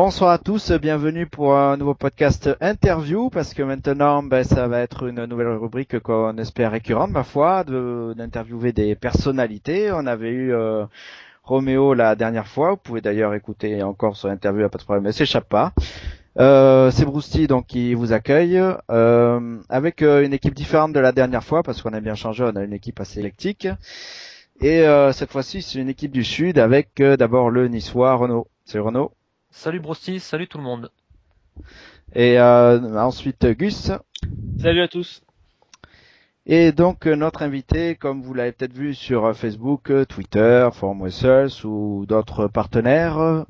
Bonsoir à tous, bienvenue pour un nouveau podcast interview parce que maintenant ça va être une nouvelle rubrique qu'on espère récurrente ma foi, d'interviewer des personnalités. On avait eu Roméo la dernière fois, vous pouvez d'ailleurs écouter encore son interview, pas de problème, elle s'échappe pas. C'est Brousty donc qui vous accueille avec une équipe différente de la dernière fois parce qu'on a bien changé, on a une équipe assez éclectique. Et cette fois-ci c'est une équipe du Sud avec d'abord le Niçois Renaud. Salut Renaud. Salut Brosti, salut tout le monde. Et ensuite Gus. Salut à tous. Et donc notre invité, comme vous l'avez peut-être vu sur Facebook, Twitter, Forum Wessels ou d'autres partenaires,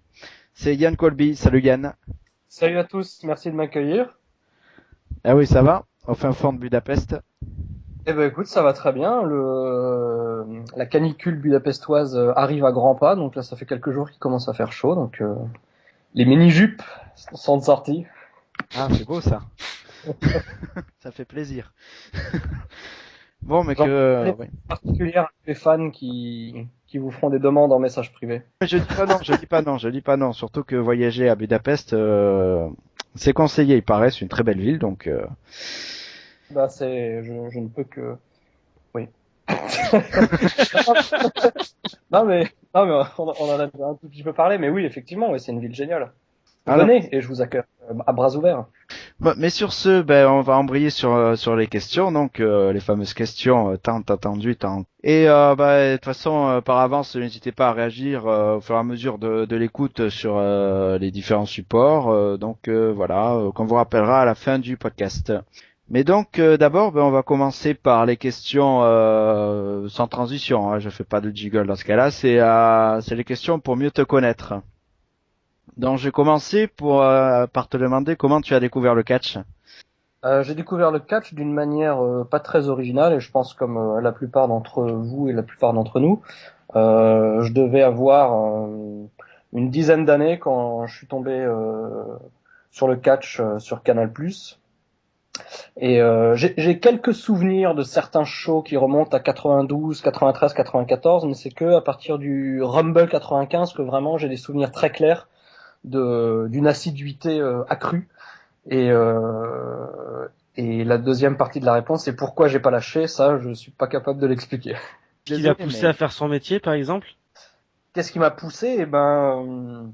c'est Yann Colby. Salut Yann. Salut à tous, merci de m'accueillir. Ah oui, ça va? Au fin fond de Budapest? Eh ben écoute, ça va très bien. La canicule budapestoise arrive à grands pas, donc là ça fait quelques jours qu'il commence à faire chaud, donc les mini-jupes sont de sortie. Ah, c'est beau ça. Ça fait plaisir. Bon, mais oui. Particulière à les fans qui vous feront des demandes en message privé. Je dis pas non. Surtout que voyager à Budapest, c'est conseillé, il paraît, c'est une très belle ville, donc. Bah je ne peux que, oui. non mais on en a un tout petit peu parlé, mais oui effectivement, ouais, c'est une ville géniale. Venez et je vous accueille à bras ouverts. Bon, mais sur ce, on va embrayer sur les questions, donc les fameuses questions tant attendues, Et de toute façon, par avance, n'hésitez pas à réagir au fur et à mesure de l'écoute sur les différents supports. Voilà, qu'on vous rappellera à la fin du podcast. Mais donc d'abord, on va commencer par les questions sans transition. Hein, je fais pas de jiggle dans ce cas-là. C'est les questions pour mieux te connaître. Donc, je vais commencer par te demander comment tu as découvert le catch. J'ai découvert le catch d'une manière pas très originale et je pense comme la plupart d'entre vous et la plupart d'entre nous. Je devais avoir une dizaine d'années quand je suis tombé sur le catch sur Canal+. Et j'ai quelques souvenirs de certains shows qui remontent à 92, 93, 94, mais c'est que à partir du Rumble 95 que vraiment j'ai des souvenirs très clairs d'une assiduité accrue. Et la deuxième partie de la réponse, c'est pourquoi j'ai pas lâché. Ça, je suis pas capable de l'expliquer. Qui l'a poussé à faire son métier, par exemple? Qu'est-ce qui m'a poussé? Eh ben,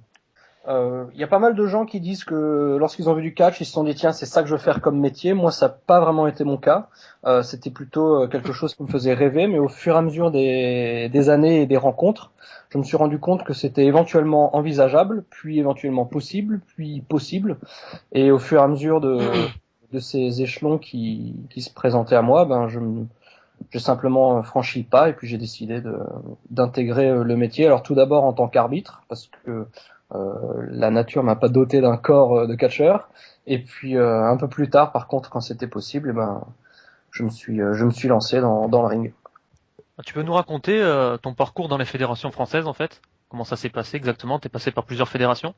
y a pas mal de gens qui disent que lorsqu'ils ont vu du catch, ils se sont dit tiens, c'est ça que je veux faire comme métier. Moi, ça n'a pas vraiment été mon cas. C'était plutôt quelque chose qui me faisait rêver, mais au fur et à mesure des années et des rencontres, je me suis rendu compte que c'était éventuellement envisageable, puis éventuellement possible, puis possible. Et au fur et à mesure de ces échelons qui se présentaient à moi, j'ai simplement franchi le pas et puis j'ai décidé d'intégrer le métier. Alors tout d'abord en tant qu'arbitre, parce que la nature m'a pas doté d'un corps de catcheur. Et puis un peu plus tard, par contre, quand c'était possible, je me suis lancé dans le ring. Tu peux nous raconter ton parcours dans les fédérations françaises, en fait? Comment ça s'est passé exactement? T'es passé par plusieurs fédérations?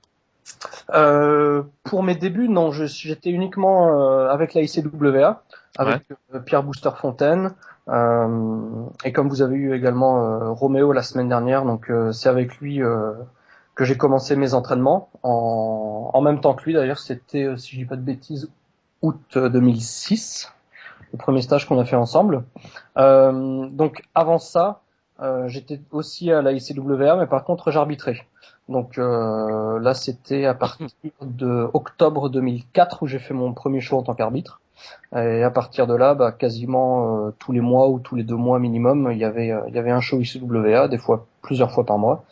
Pour mes débuts, non, j'étais uniquement avec la ICWA, avec Pierre Booster Fontaine, et comme vous avez eu également Roméo la semaine dernière, donc c'est avec lui que j'ai commencé mes entraînements en même temps que lui. D'ailleurs, c'était, si je dis pas de bêtises, août 2006, le premier stage qu'on a fait ensemble. Donc avant ça, j'étais aussi à la ICWA, mais par contre j'arbitrais. Donc là, c'était à partir de octobre 2004 où j'ai fait mon premier show en tant qu'arbitre. Et à partir de là, quasiment tous les mois ou tous les 2 mois minimum, il y avait un show ICWA, des fois plusieurs fois par mois.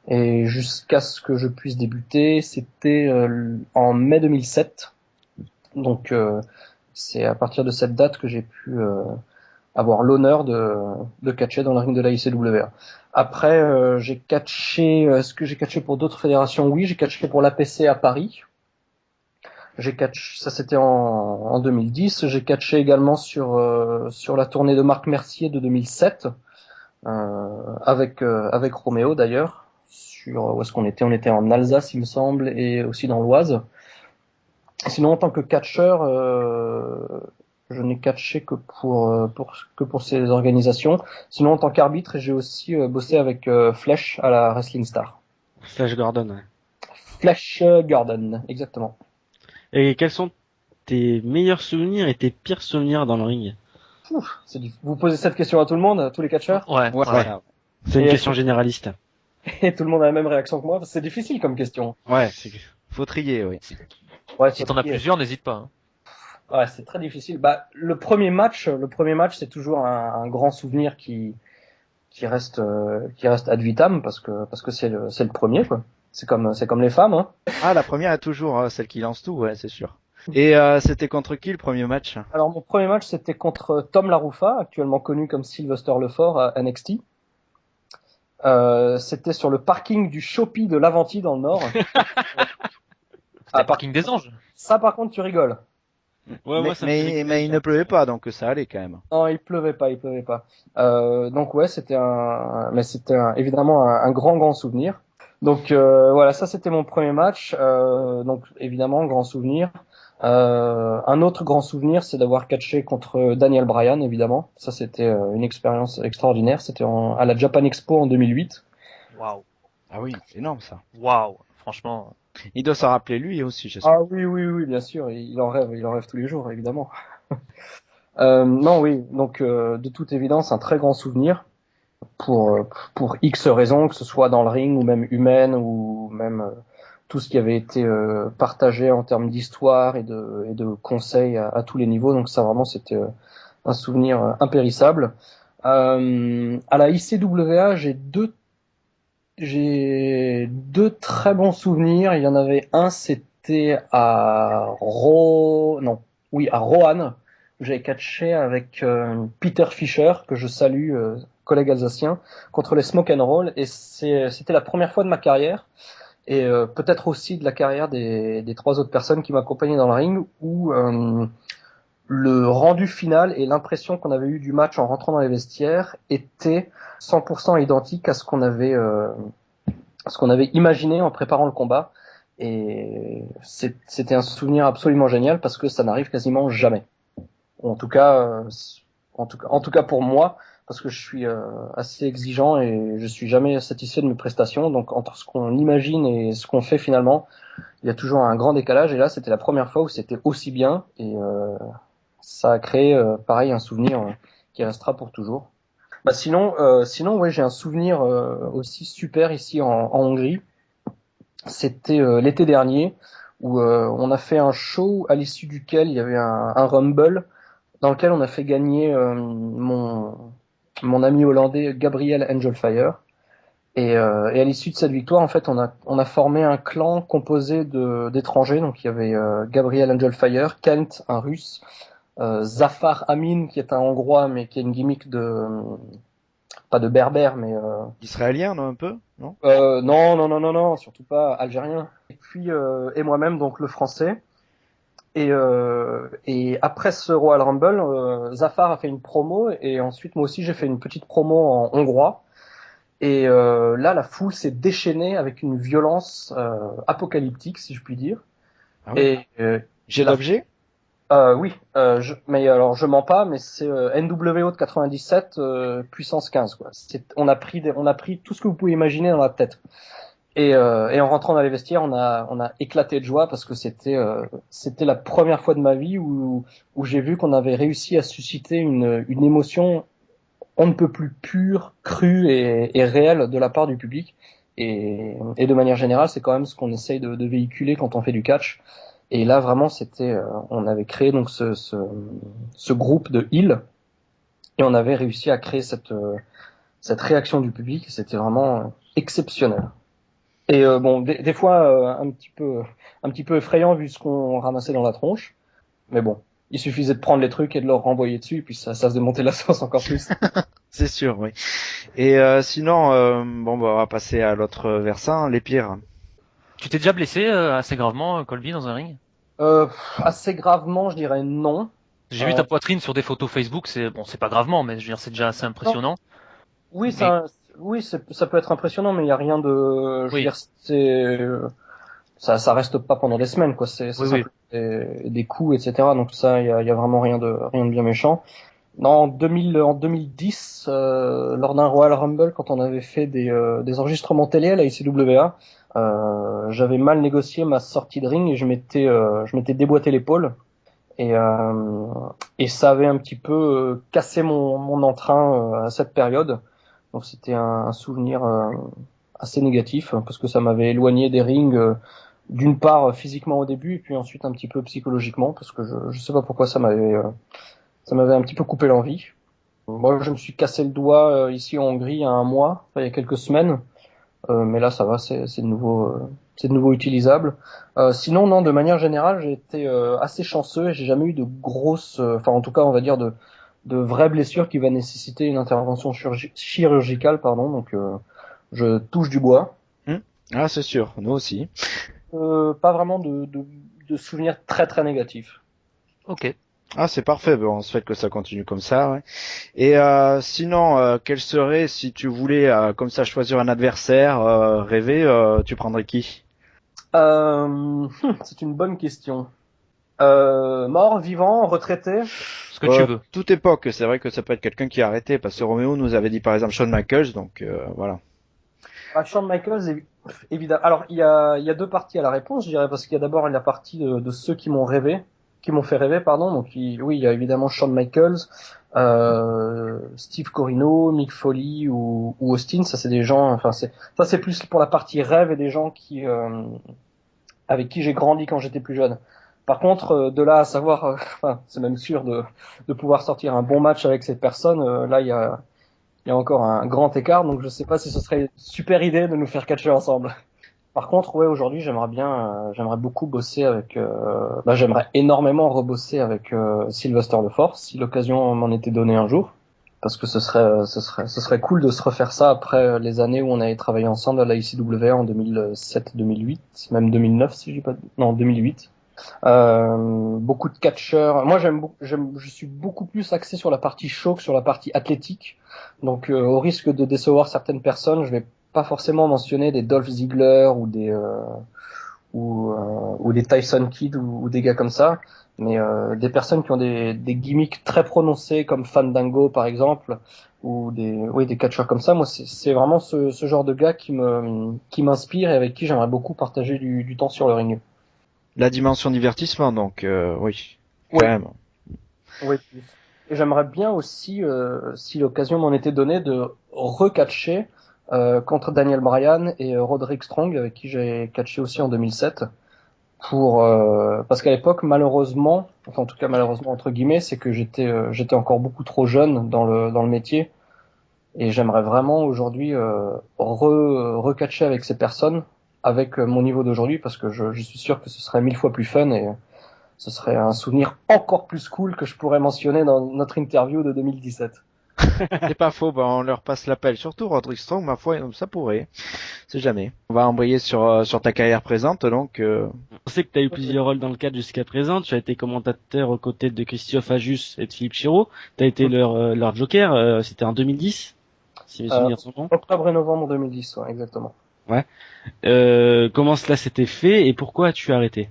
Et jusqu'à ce que je puisse débuter, c'était en mai 2007. Donc c'est à partir de cette date que j'ai pu avoir l'honneur de catcher dans le ring de la ICWA. Après, j'ai catché. Est-ce que j'ai catché pour d'autres fédérations? Oui, j'ai catché pour l'APC à Paris. Ça c'était en 2010. J'ai catché également sur la tournée de Marc Mercier de 2007 avec Roméo d'ailleurs. Sur où est-ce qu'on était? On était en Alsace, il me semble, et aussi dans l'Oise. Sinon, en tant que catcheur, je n'ai catché que pour ces organisations. Sinon, en tant qu'arbitre, j'ai aussi bossé avec Flèche à la Wrestling Star. Flash Gordon, ouais. Flash Gordon, exactement. Et quels sont tes meilleurs souvenirs et tes pires souvenirs dans le ring? Ouf, vous posez cette question à tout le monde, à tous les catcheurs, Ouais. C'est une Et question généraliste. et tout le monde a la même réaction que moi. C'est difficile comme question. Ouais. Faut trier, oui. Ouais, Si t'en as plusieurs, n'hésite pas. Ouais, c'est très difficile. Bah, le premier match, c'est toujours un grand souvenir qui reste ad vitam parce que c'est le premier, quoi. C'est comme les femmes, hein. Ah, la première est toujours celle qui lance tout, ouais, c'est sûr. Et c'était contre qui le premier match? Alors mon premier match c'était contre Tom Larufa, actuellement connu comme Sylvester Lefort à NXT. C'était sur le parking du Shopee de l'Aventie dans le Nord. C'était parking des Anges. Ça par contre tu rigoles. Ouais, moi, ça me fait mais rigoler, il ne pleuvait pas, donc ça allait quand même. Non, il pleuvait pas. Donc ouais, évidemment un grand souvenir. Donc voilà, ça c'était mon premier match. Donc évidemment grand souvenir. Un autre grand souvenir, c'est d'avoir catché contre Daniel Bryan, évidemment. Ça c'était une expérience extraordinaire. C'était à la Japan Expo en 2008. Waouh. Ah oui, c'est énorme ça. Waouh. Franchement. Il doit s'en rappeler lui aussi, j'espère. Ah oui, bien sûr. Il en rêve tous les jours, évidemment. Non, oui. Donc de toute évidence, un très grand souvenir. Pour X raisons, que ce soit dans le ring ou même humaine ou même tout ce qui avait été partagé en termes d'histoire et de conseils à tous les niveaux. Donc ça vraiment c'était un souvenir impérissable. À la ICWA, j'ai deux très bons souvenirs. Il y en avait un, c'était à Roanne. J'ai catché avec Peter Fischer, que je salue, collègue alsacien, contre les Smoke and Roll. Et c'était la première fois de ma carrière, et peut-être aussi de la carrière des trois autres personnes qui m'accompagnaient dans le ring, où le rendu final et l'impression qu'on avait eu du match en rentrant dans les vestiaires était 100% identique à ce qu'on avait imaginé en préparant le combat. Et c'était un souvenir absolument génial parce que ça n'arrive quasiment jamais. En tout cas pour moi, parce que je suis assez exigeant et je suis jamais satisfait de mes prestations. Donc entre ce qu'on imagine et ce qu'on fait finalement, il y a toujours un grand décalage. Et là, c'était la première fois où c'était aussi bien, et ça a créé pareil un souvenir qui restera pour toujours. Bah sinon ouais, j'ai un souvenir aussi super ici en Hongrie. C'était l'été dernier où on a fait un show à l'issue duquel il y avait un rumble dans lequel on a fait gagner mon ami hollandais Gabriel Angelfire. Et à l'issue de cette victoire, en fait, on a formé un clan composé d'étrangers. Donc il y avait Gabriel Angelfire, Kent, un Russe, Zafar Amin, qui est un Hongrois, mais qui a une gimmick pas de berbère, mais Israélien, non, un peu, non? non, surtout pas algérien. Et puis et moi-même, donc le français. Et après ce Royal Rumble, Zafar a fait une promo, et ensuite moi aussi j'ai fait une petite promo en hongrois. Et là, la foule s'est déchaînée avec une violence apocalyptique, si je puis dire. Ah oui. Et J'ai l'objet? oui, mais alors je mens pas, mais c'est NWO de 97 puissance 15, quoi. On a pris tout ce que vous pouvez imaginer dans la tête. Et en rentrant dans les vestiaires, on a éclaté de joie parce que c'était la première fois de ma vie où j'ai vu qu'on avait réussi à susciter une émotion on ne peut plus pure, crue et réelle de la part du public. Et de manière générale, c'est quand même ce qu'on essaye de véhiculer quand on fait du catch. Et là, vraiment, on avait créé donc ce groupe de heal, et on avait réussi à créer cette réaction du public. C'était vraiment exceptionnel. Et bon, des fois un petit peu effrayant vu ce qu'on ramassait dans la tronche, mais bon, il suffisait de prendre les trucs et de leur renvoyer dessus, et puis ça se démontait la sauce encore plus. C'est sûr, oui. Et sinon, bon, bah, on va passer à l'autre versant, les pires. Tu t'es déjà blessé assez gravement, Colby, dans un ring? Assez gravement, je dirais non. J'ai vu ta poitrine sur des photos Facebook, c'est pas gravement, mais je veux dire, c'est déjà assez impressionnant. Oui, Mais- ça peut être impressionnant, mais il y a rien de, je veux dire, ça reste pas pendant des semaines, quoi. C'est Oui. des coups, etc. Donc ça, il y a vraiment rien de bien méchant. Non, en 2010, lors d'un Royal Rumble, quand on avait fait des enregistrements télé à la ICWA, j'avais mal négocié ma sortie de ring et je m'étais déboîté l'épaule et, euh, et ça avait un petit peu cassé mon entrain à cette période. Donc c'était un souvenir assez négatif parce que ça m'avait éloigné des rings, d'une part physiquement au début et puis ensuite un petit peu psychologiquement parce que je sais pas pourquoi ça m'avait un petit peu coupé l'envie. Moi, je me suis cassé le doigt ici en Hongrie il y a un mois, enfin, il y a quelques semaines, mais là ça va, c'est de nouveau utilisable. Sinon, non, de manière générale, j'ai été assez chanceux et j'ai jamais eu de grosses, enfin en tout cas, on va dire de vraies blessures qui va nécessiter une intervention chirurgicale, pardon. Donc, je touche du bois. Ah, c'est sûr, nous aussi. Pas vraiment de souvenirs très très négatifs. Ok. Ah, c'est parfait. Bon, on souhaite que ça continue comme ça. Ouais. Et sinon, quel serait, si tu voulais, comme ça, choisir un adversaire, rêver, tu prendrais qui? C'est une bonne question. Mort, vivant, retraité. Ce que tu veux. Toute époque, c'est vrai que ça peut être quelqu'un qui a arrêté, parce que Roméo nous avait dit par exemple Shawn Michaels, donc voilà. Shawn Michaels, évidemment. Alors, il y a deux parties à la réponse, je dirais, parce qu'il y a d'abord la partie de ceux qui m'ont fait rêver, pardon. Donc, oui, il y a évidemment Shawn Michaels, Steve Corino, Mick Foley ou Austin. Ça, c'est des gens, enfin, ça, c'est plus pour la partie rêve et des gens avec qui j'ai grandi quand j'étais plus jeune. Par contre, de là à savoir, enfin, c'est même sûr de pouvoir sortir un bon match avec cette personne, là, il y a encore un grand écart, donc je sais pas si ce serait une super idée de nous faire catcher ensemble. Par contre, ouais, aujourd'hui, j'aimerais beaucoup bosser avec, j'aimerais énormément rebosser avec Sylvester Lefort, si l'occasion m'en était donnée un jour, parce que ce serait cool de se refaire ça après les années où on avait travaillé ensemble à la ICWA en 2007-2008, même 2009 si je dis pas, non 2008. Beaucoup de catcheurs. Moi, je suis beaucoup plus axé sur la partie show que sur la partie athlétique. Donc, au risque de décevoir certaines personnes, je vais pas forcément mentionner des Dolph Ziggler ou des Tyson Kidd ou des gars comme ça, mais des personnes qui ont des gimmicks très prononcés comme Fandango par exemple, ou des catcheurs comme ça. Moi, c'est vraiment ce genre de gars qui m'inspire et avec qui j'aimerais beaucoup partager du temps sur le ring. La dimension divertissement, donc oui, quand Oui. même. Oui, plus. Et j'aimerais bien aussi, si l'occasion m'en était donnée, de recatcher contre Daniel Bryan et Roderick Strong, avec qui j'ai catché aussi en 2007. Parce qu'à l'époque, malheureusement, enfin en tout cas malheureusement entre guillemets, c'est que j'étais encore beaucoup trop jeune dans le métier. Et j'aimerais vraiment aujourd'hui recatcher avec ces personnes, avec mon niveau d'aujourd'hui, parce que je suis sûr que ce serait 1000 fois plus fun et ce serait un souvenir encore plus cool que je pourrais mentionner dans notre interview de 2017. C'est pas faux, bah, on leur passe l'appel. Surtout Roderick Strong, ma foi, ça pourrait. C'est jamais. On va embrayer sur ta carrière présente, donc. On sait que tu as eu plusieurs rôles dans le cadre jusqu'à présent. Tu as été commentateur aux côtés de Christophe Ajus et de Philippe Chiro. Tu as été leur joker. C'était en 2010, si mes souvenirs sont bons. Octobre et novembre 2010, ouais, exactement. Ouais. Comment cela s'était fait et pourquoi as-tu arrêté?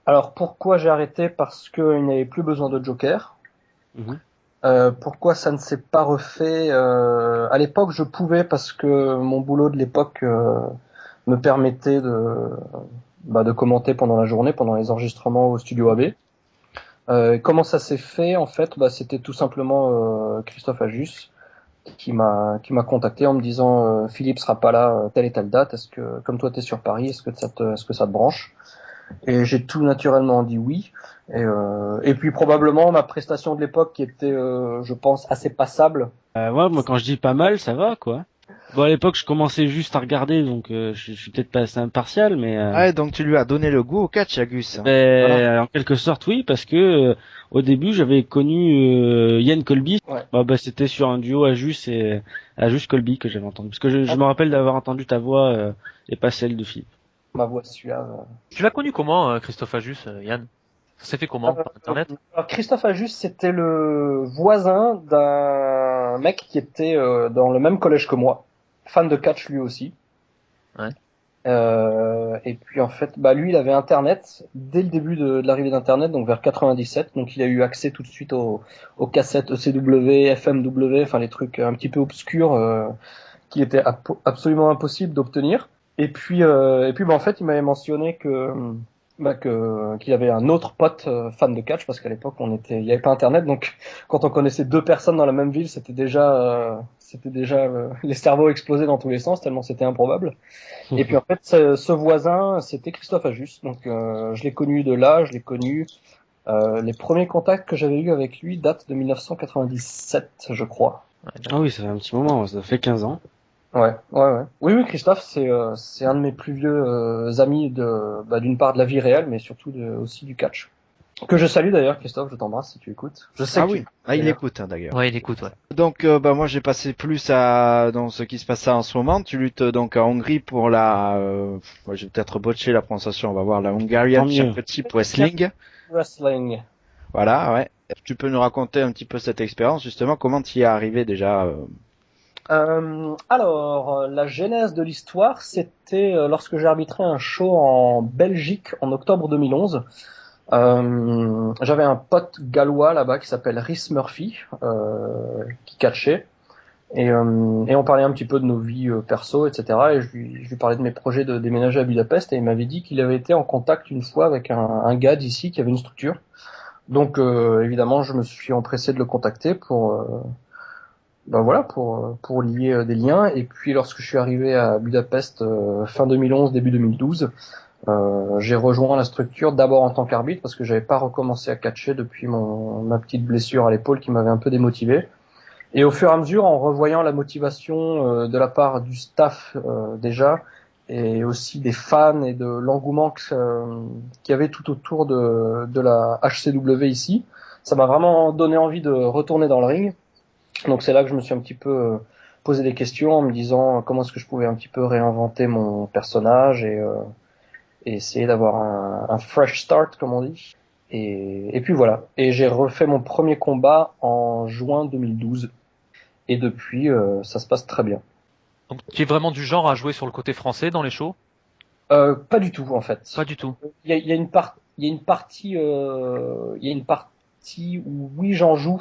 Alors pourquoi j'ai arrêté? Parce qu'il n'y avait plus besoin de joker. Mhm. Pourquoi ça ne s'est pas refait? À l'époque, je pouvais parce que mon boulot de l'époque me permettait de commenter pendant la journée, pendant les enregistrements au studio AB. Comment ça s'est fait? En fait, c'était tout simplement Christophe Ajus qui m'a contacté en me disant Philippe sera pas là telle et telle date. Est-ce que comme toi t'es sur Paris, est-ce que ça te branche? Et j'ai tout naturellement dit oui. Et puis probablement ma prestation de l'époque qui était, je pense, assez passable. Ouais, moi quand je dis pas mal, ça va quoi. Bon à l'époque je commençais juste à regarder donc je suis peut-être pas assez impartial mais Ouais, donc tu lui as donné le goût au catch, Agus. Hein. ben, Voilà. en quelque sorte oui parce que au début j'avais connu Yann Colby. Ouais. C'était sur un duo Ajus Colby que j'avais entendu parce que je me rappelle d'avoir entendu ta voix et pas celle de Philippe. Ma voix suave. Tu l'as connu comment, Christophe Ajus, Yann? Ça s'est fait comment? Par internet? Alors Christophe Ajus, c'était le voisin d'un mec qui était dans le même collège que moi, fan de catch lui aussi. Ouais. Et puis en fait, bah lui, il avait Internet dès le début de l'arrivée d'Internet, donc vers 97. Donc il a eu accès tout de suite aux cassettes ECW, FMW, enfin les trucs un petit peu obscurs qui étaient absolument impossibles d'obtenir. Et puis bah en fait, il m'avait mentionné qu'il avait un autre pote fan de catch, parce qu'à l'époque il y avait pas Internet, donc quand on connaissait deux personnes dans la même ville, c'était déjà les cerveaux explosaient dans tous les sens tellement c'était improbable. Et puis en fait, ce voisin, c'était Christophe Ajus. Donc je l'ai connu de là, je l'ai connu. Les premiers contacts que j'avais eus avec lui datent de 1997, je crois. Ah oui, ça fait un petit moment, ça fait 15 ans. Ouais. Oui, Christophe, c'est un de mes plus vieux amis d'une part de la vie réelle, mais surtout aussi du catch. Que je salue d'ailleurs, Christophe, je t'embrasse si tu écoutes. Je sais Ah que oui, il écoute d'ailleurs. Ouais, il écoute, ouais. Donc moi j'ai passé plus dans ce qui se passait en ce moment. Tu luttes donc en Hongrie pour je vais peut-être botcher la prononciation, on va voir, la Hungarian Tant mieux. Championship Wrestling. Wrestling. Voilà, ouais. Tu peux nous raconter un petit peu cette expérience justement, comment tu y es arrivé déjà Alors, la genèse de l'histoire, c'était lorsque j'ai arbitré un show en Belgique en octobre 2011. J'avais un pote gallois là-bas qui s'appelle Rhys Murphy, qui catchait, et on parlait un petit peu de nos vies perso, etc. Et je lui parlais de mes projets de déménager à Budapest, et il m'avait dit qu'il avait été en contact une fois avec un gars d'ici qui avait une structure. Donc évidemment, je me suis empressé de le contacter pour lier des liens. Et puis lorsque je suis arrivé à Budapest fin 2011, début 2012, j'ai rejoint la structure d'abord en tant qu'arbitre parce que j'avais pas recommencé à catcher depuis ma petite blessure à l'épaule qui m'avait un peu démotivé. Et au fur et à mesure, en revoyant la motivation de la part du staff déjà, et aussi des fans et de l'engouement qu'il y avait tout autour de la HCW ici, ça m'a vraiment donné envie de retourner dans le ring. Donc c'est là que je me suis un petit peu posé des questions en me disant comment est-ce que je pouvais un petit peu réinventer mon personnage et essayer d'avoir un fresh start, comme on dit. Et puis voilà. Et j'ai refait mon premier combat en juin 2012. Et depuis, ça se passe très bien. Donc, tu es vraiment du genre à jouer sur le côté français dans les shows? Pas du tout, en fait. Pas du tout. Il y a une partie où oui, j'en joue.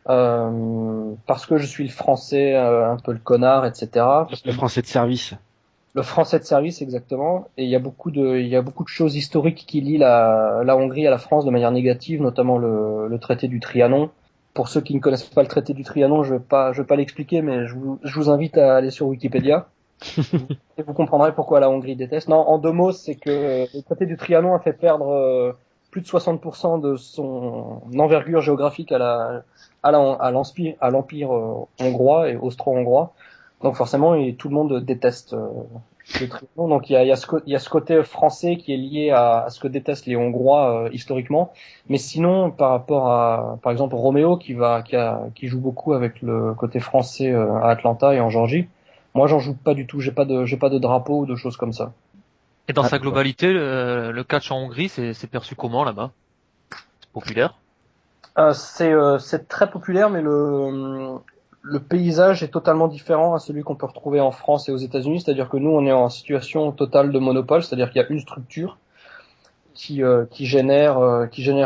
Parce que je suis le français, un peu le connard, etc. Le français de service. Le français de service, exactement. Et il y a beaucoup de choses historiques qui lient la Hongrie à la France de manière négative, notamment le traité du Trianon. Pour ceux qui ne connaissent pas le traité du Trianon, je vais pas l'expliquer, mais je vous invite à aller sur Wikipédia. Et vous comprendrez pourquoi la Hongrie déteste. Non, en deux mots, c'est que le traité du Trianon a fait perdre plus de 60% de son envergure géographique à l'empire hongrois et austro-hongrois. Donc forcément, tout le monde déteste le Trianon. Donc il y a ce côté français qui est lié à ce que détestent les Hongrois historiquement. Mais sinon, par rapport à, par exemple, Roméo qui joue beaucoup avec le côté français à Atlanta et en Georgie, moi j'en joue pas du tout. J'ai pas de drapeau ou de choses comme ça. Et dans sa globalité, le catch en Hongrie, c'est perçu comment là-bas? C'est populaire? C'est très populaire, mais le paysage est totalement différent à celui qu'on peut retrouver en France et aux États-Unis. C'est-à-dire que nous, on est en situation totale de monopole, c'est-à-dire qu'il y a une structure qui génère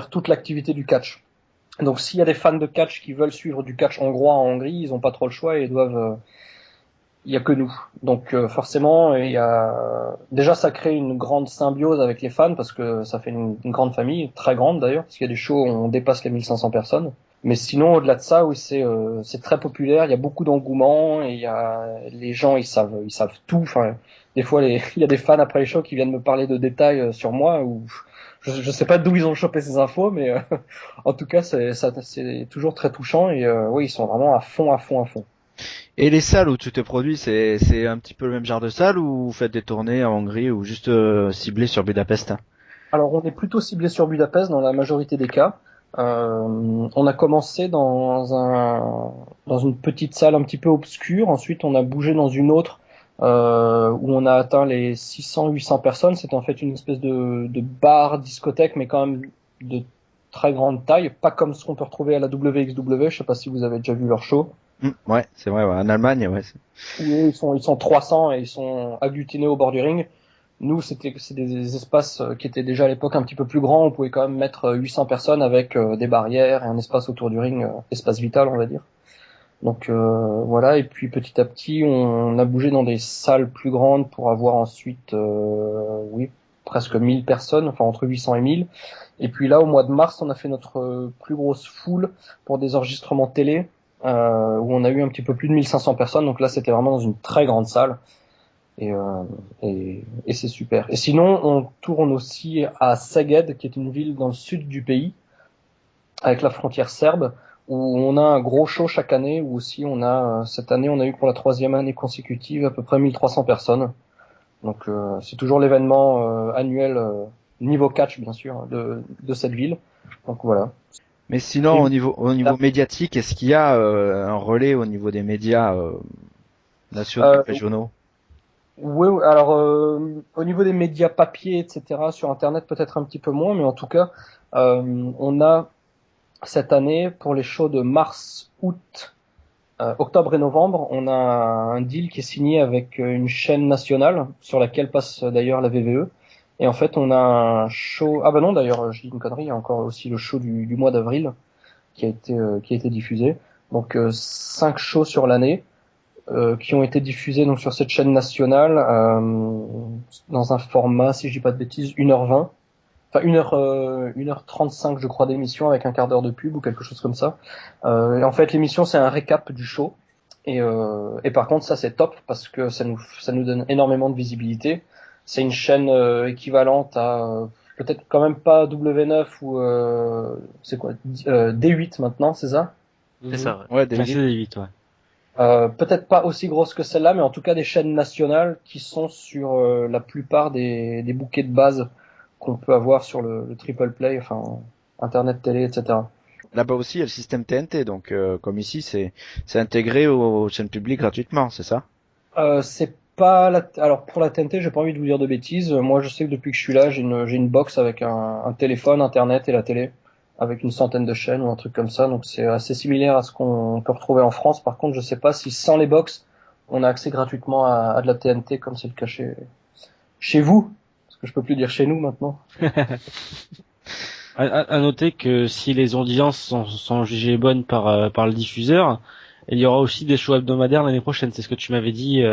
toute l'activité du catch. Donc, s'il y a des fans de catch qui veulent suivre du catch hongrois en Hongrie, ils n'ont pas trop le choix et il y a que nous. Donc forcément, déjà ça crée une grande symbiose avec les fans parce que ça fait une grande famille, très grande d'ailleurs, parce qu'il y a des shows où on dépasse les 1500 personnes. Mais sinon, au-delà de ça, oui, c'est très populaire. Il y a beaucoup d'engouement et les gens, ils savent tout. Enfin, des fois, il y a des fans après les shows qui viennent me parler de détails sur moi ou je sais pas d'où ils ont chopé ces infos, mais en tout cas, c'est toujours très touchant et oui, ils sont vraiment à fond. Et les salles où tu te produis, c'est un petit peu le même genre de salle ou vous faites des tournées en Hongrie ou juste ciblé sur Budapest? Alors, on est plutôt ciblé sur Budapest dans la majorité des cas. On a commencé dans une petite salle un petit peu obscure. Ensuite, on a bougé dans une autre où on a atteint les 600-800 personnes. C'était en fait une espèce de bar, discothèque, mais quand même de très grande taille. Pas comme ce qu'on peut retrouver à la WXW. Je sais pas si vous avez déjà vu leur show. Ouais, c'est vrai, ouais. En Allemagne, ouais. Où ils sont 300 et ils sont agglutinés au bord du ring. Nous, c'est des espaces qui étaient déjà à l'époque un petit peu plus grands. On pouvait quand même mettre 800 personnes avec des barrières et un espace autour du ring, espace vital, on va dire. Donc voilà, et puis petit à petit, on a bougé dans des salles plus grandes pour avoir ensuite, oui, presque 1000 personnes, enfin entre 800 et 1000. Et puis là, au mois de mars, on a fait notre plus grosse foule pour des enregistrements télé, où on a eu un petit peu plus de 1500 personnes. Donc là, c'était vraiment dans une très grande salle. Et c'est super. Et sinon, on tourne aussi à Szeged, qui est une ville dans le sud du pays, avec la frontière serbe, où on a un gros show chaque année, où aussi cette année, on a eu pour la 3e année consécutive à peu près 1300 personnes. Donc c'est toujours l'événement annuel, niveau catch bien sûr, de cette ville. Donc voilà. Mais sinon, au niveau médiatique, est-ce qu'il y a un relais au niveau des médias nationaux, régionaux? Oui, alors au niveau des médias papier, etc., sur Internet peut-être un petit peu moins, mais en tout cas, on a cette année pour les shows de mars, août, octobre et novembre, on a un deal qui est signé avec une chaîne nationale sur laquelle passe d'ailleurs la VVE. Et en fait, on a un show. Ah bah non, d'ailleurs, je dis une connerie. Il y a encore aussi le show du mois d'avril qui a été diffusé. Donc 5 shows sur l'année. Qui ont été diffusés donc sur cette chaîne nationale dans un format, si je dis pas de bêtises, 1h20, enfin 1h35 je crois d'émission avec un quart d'heure de pub ou quelque chose comme ça. Et en fait l'émission c'est un récap du show et par contre ça c'est top parce que ça nous donne énormément de visibilité. C'est une chaîne équivalente à peut-être quand même pas W9 ou c'est quoi D8 maintenant, c'est ça? C'est ça, ouais. Ouais, des C'est D8, ouais. Peut-être pas aussi grosse que celle-là, mais en tout cas des chaînes nationales qui sont sur la plupart des bouquets de base qu'on peut avoir sur le triple play, enfin internet, télé, etc. Là-bas aussi, il y a le système TNT, donc comme ici, c'est intégré aux chaînes publiques gratuitement, c'est ça? C'est pas alors pour la TNT, j'ai pas envie de vous dire de bêtises. Moi, je sais que depuis que je suis là, j'ai une box avec un téléphone, internet et la télé, avec une centaine de chaînes ou un truc comme ça. Donc c'est assez similaire à ce qu'on peut retrouver en France. Par contre, je sais pas si sans les box, on a accès gratuitement à de la TNT comme c'est le cas chez vous, parce que je peux plus dire chez nous maintenant. À noter que si les audiences sont jugées bonnes par le diffuseur, il y aura aussi des shows hebdomadaires l'année prochaine. C'est ce que tu m'avais dit.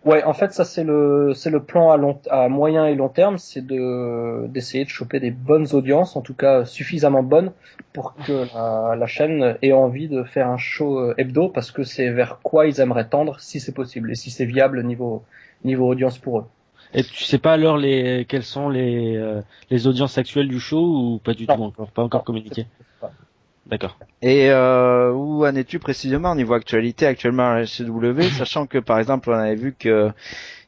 Ouais, en fait, ça c'est le plan à moyen et long terme, c'est d'essayer de choper des bonnes audiences, en tout cas suffisamment bonnes pour que la chaîne ait envie de faire un show hebdo, parce que c'est vers quoi ils aimeraient tendre si c'est possible et si c'est viable niveau audience pour eux. Et tu sais pas alors quelles sont les audiences actuelles du show ou pas du tout encore, pas encore communiqué. D'accord. Et où en es-tu précisément au niveau actualité actuellement à la CW, sachant que par exemple on avait vu que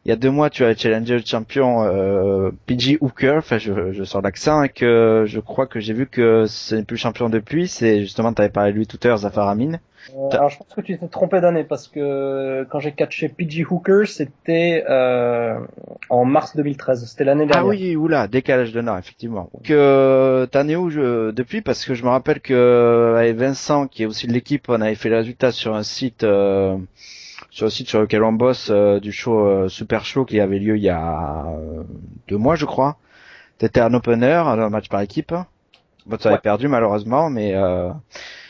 il y a 2 mois tu as challengé le champion PG Hooker, enfin je sors l'accent, et que je crois que j'ai vu que ce n'est plus le champion depuis, c'est justement tu avais parlé de lui tout à l'heure, Zafar Amin. Alors je pense que tu t'es trompé d'année parce que quand j'ai catché PG Hooker, c'était en mars 2013, c'était l'année dernière. Ah oui, oula, décalage de nord, effectivement. Donc, t'en es où depuis? Parce que je me rappelle que avec Vincent, qui est aussi de l'équipe, on avait fait le résultat sur un site, sur lequel on bosse, du show Super Show qui avait lieu il y a 2 mois, je crois. T'étais un opener, un match par équipe. Bon, tu avais perdu malheureusement, mais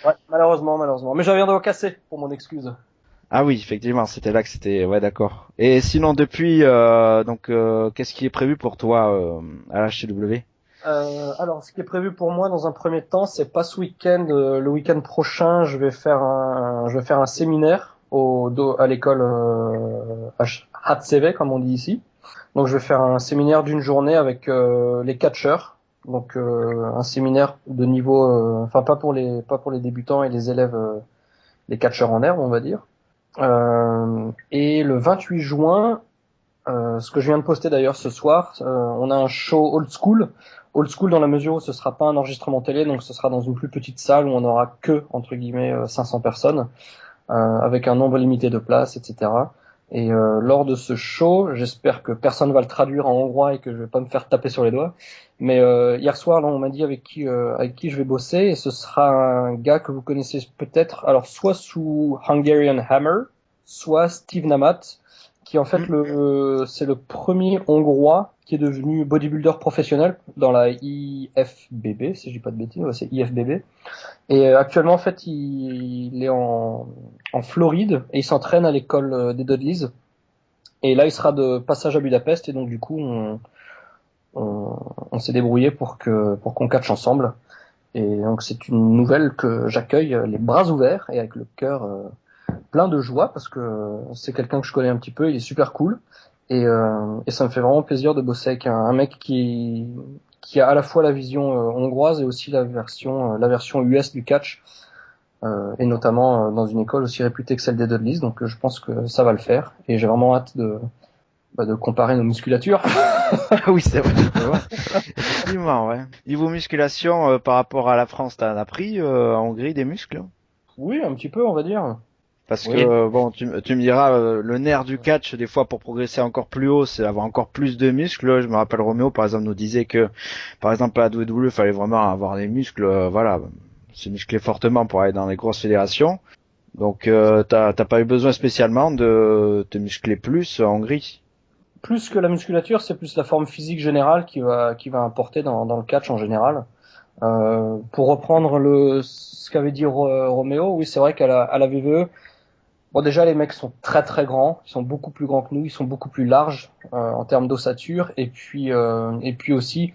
Ouais, malheureusement. Mais j'avais un doigt cassé pour mon excuse. ah oui, effectivement, c'était là que c'était, ouais, d'accord. Et sinon depuis, qu'est-ce qui est prévu pour toi à la HCW? Alors, ce qui est prévu pour moi dans un premier temps, c'est pas ce week-end, le week-end prochain, je vais faire un séminaire à l'école HCV, comme on dit ici. Donc, je vais faire un séminaire d'une journée avec les catcheurs. Donc, un séminaire de niveau, enfin pas pour les débutants et les élèves, les catcheurs en herbe, on va dire. Et le 28 juin, ce que je viens de poster d'ailleurs ce soir, on a un show old school. Old school dans la mesure où ce sera pas un enregistrement télé, donc ce sera dans une plus petite salle où on aura que, entre guillemets, 500 personnes, avec un nombre limité de places, etc. Et lors de ce show, j'espère que personne va le traduire en hongrois et que je vais pas me faire taper sur les doigts. Mais hier soir, là, on m'a dit avec qui je vais bosser, et ce sera un gars que vous connaissez peut-être, alors soit sous Hungarian Hammer, soit Steve Namat, qui en fait c'est le premier Hongrois qui est devenu bodybuilder professionnel dans la IFBB, si je dis pas de bêtises, ouais, c'est IFBB. Et actuellement en fait il est en Floride et il s'entraîne à l'école des Dudleys. Et là il sera de passage à Budapest et donc du coup on s'est débrouillé pour qu'on catche ensemble. Et donc c'est une nouvelle que j'accueille les bras ouverts et avec le cœur plein de joie parce que c'est quelqu'un que je connais un petit peu, il est super cool et ça me fait vraiment plaisir de bosser avec un mec qui a à la fois la vision hongroise et aussi la version US du catch et notamment dans une école aussi réputée que celle des Dudleys, donc je pense que ça va le faire et j'ai vraiment hâte de comparer nos musculatures. Oui, c'est vrai. Effectivement, ouais. Niveau musculation, par rapport à la France, t'en as pris en Hongrie des muscles? Oui, un petit peu, on va dire. Parce Oui. que bon, tu me diras, le nerf du catch, des fois, pour progresser encore plus haut, c'est avoir encore plus de muscles. Je me rappelle Roméo, par exemple, nous disait que, par exemple, à la WWE, il fallait vraiment avoir des muscles, voilà, se muscler fortement pour aller dans les grosses fédérations. Donc, t'as pas eu besoin spécialement de te muscler plus en Hongrie. Plus que la musculature, c'est plus la forme physique générale qui va importer dans le catch en général. Pour reprendre ce qu'avait dit Roméo, oui, c'est vrai à la WWE, bon, déjà, les mecs sont très très grands, ils sont beaucoup plus grands que nous, ils sont beaucoup plus larges en termes d'ossature, et puis aussi,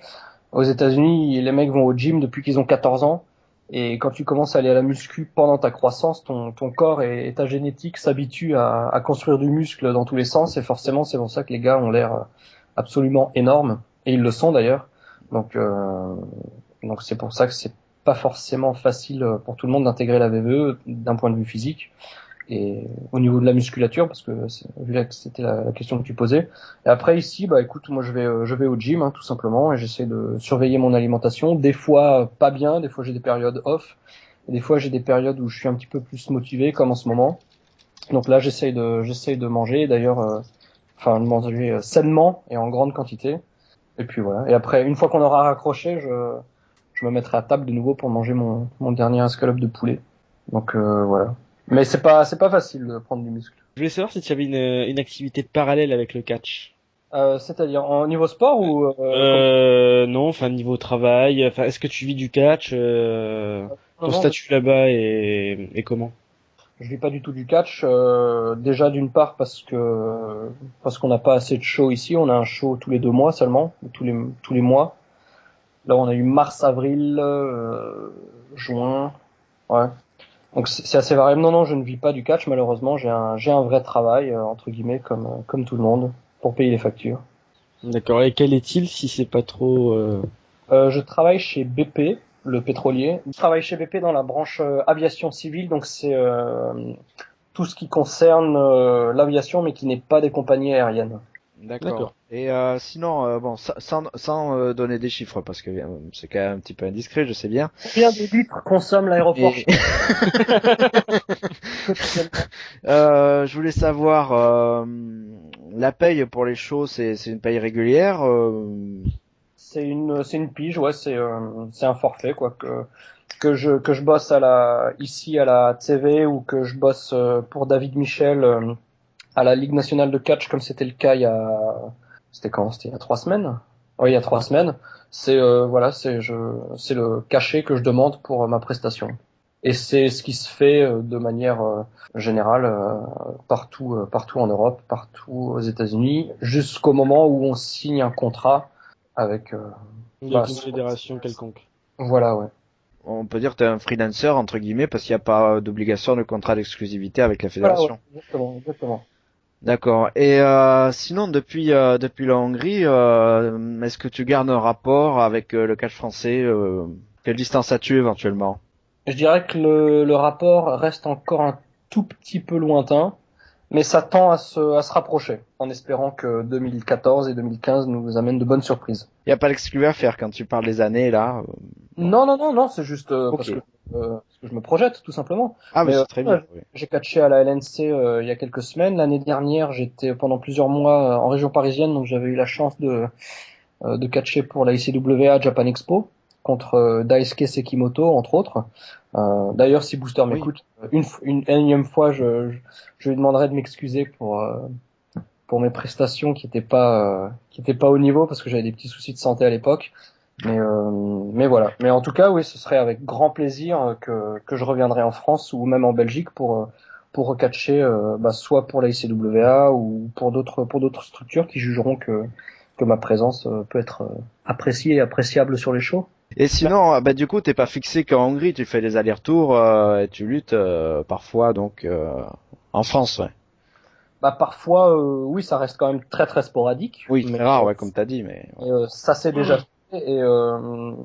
aux États-Unis, les mecs vont au gym depuis qu'ils ont 14 ans, et quand tu commences à aller à la muscu pendant ta croissance, ton corps et ta génétique s'habituent à construire du muscle dans tous les sens, et forcément, c'est pour ça que les gars ont l'air absolument énormes, et ils le sont d'ailleurs. Donc c'est pour ça que c'est pas forcément facile pour tout le monde d'intégrer la WWE d'un point de vue physique. Et au niveau de la musculature, parce que vu que c'était la question que tu posais. Et après ici, bah écoute, moi je vais au gym tout simplement et j'essaie de surveiller mon alimentation. Des fois pas bien, des fois j'ai des périodes off, et des fois j'ai des périodes où je suis un petit peu plus motivé, comme en ce moment. Donc là j'essaie de manger, d'ailleurs, de manger sainement et en grande quantité. Et puis voilà. Et après, une fois qu'on aura raccroché, je me mettrai à table de nouveau pour manger mon dernier escalope de poulet. Donc voilà. Mais c'est pas facile de prendre du muscle. Je voulais savoir si tu avais une activité parallèle avec le catch. C'est-à-dire en niveau sport ou Non, enfin niveau travail. Enfin, est-ce que tu vis du catch non, ton non, statut là-bas et comment? je vis pas du tout du catch. Déjà d'une part parce qu'on n'a pas assez de shows ici. On a un show tous les 2 mois seulement, tous les mois. Là, on a eu mars, avril, juin. Ouais. Donc c'est assez variable. Non, non, je ne vis pas du catch malheureusement. J'ai un vrai travail entre guillemets comme tout le monde pour payer les factures. D'accord. Et quel est-il si c'est pas trop Je travaille chez BP, le pétrolier. Je travaille chez BP dans la branche aviation civile, donc c'est tout ce qui concerne l'aviation, mais qui n'est pas des compagnies aériennes. D'accord. Et sinon, bon, sans donner des chiffres, parce que c'est quand même un petit peu indiscret, je sais bien. Combien de litres consomme l'aéroport Et... je voulais savoir, la paye pour les shows, c'est une paye régulière C'est une pige, ouais, c'est un forfait quoi que je bosse ici à la TV ou que je bosse pour David Michel à la Ligue nationale de catch comme c'était le cas c'était quand? C'était il y a 3 semaines? Oui, il y a 3 semaines. C'est c'est le cachet que je demande pour ma prestation. Et c'est ce qui se fait de manière générale partout en Europe, partout aux États-Unis, jusqu'au moment où on signe un contrat avec une bah, confédération quelconque? voilà, ouais. On peut dire que tu es un freelancer, entre guillemets, parce qu'il n'y a pas d'obligation de contrat d'exclusivité avec la Voilà, fédération. ouais, exactement. D'accord. Et sinon, depuis la Hongrie, est-ce que tu gardes un rapport avec le catch français quelle distance as-tu éventuellement? Je dirais que le rapport reste encore un tout petit peu lointain, mais ça tend à se rapprocher, en espérant que 2014 et 2015 nous amènent de bonnes surprises. Il n'y a pas d'exclu à faire quand tu parles des années, là. Non, c'est juste Ok. parce que je me projette, tout simplement. Ah, mais Mais c'est très bien. Oui. j'ai catché à la LNC il y a quelques semaines. L'année dernière, j'étais pendant plusieurs mois en région parisienne, donc j'avais eu la chance de catcher pour la ICWA Japan Expo contre Daisuke Sekimoto, entre autres. D'ailleurs, si Booster m'écoute, une énième fois, je lui demanderai de m'excuser pour pour mes prestations qui étaient pas au niveau parce que j'avais des petits soucis de santé à l'époque. Mais voilà. Mais en tout cas, oui, ce serait avec grand plaisir que je reviendrai en France ou même en Belgique pour recatcher, soit pour la ICWA ou pour d'autres structures qui jugeront que ma présence peut être appréciée et appréciable sur les shows. Et sinon, du coup, t'es pas fixé qu'en Hongrie, tu fais des allers-retours et tu luttes parfois donc en France, ouais. Parfois, oui, ça reste quand même très très sporadique. Oui, mais très rare, ouais, comme t'as dit, mais. ça s'est déjà fait et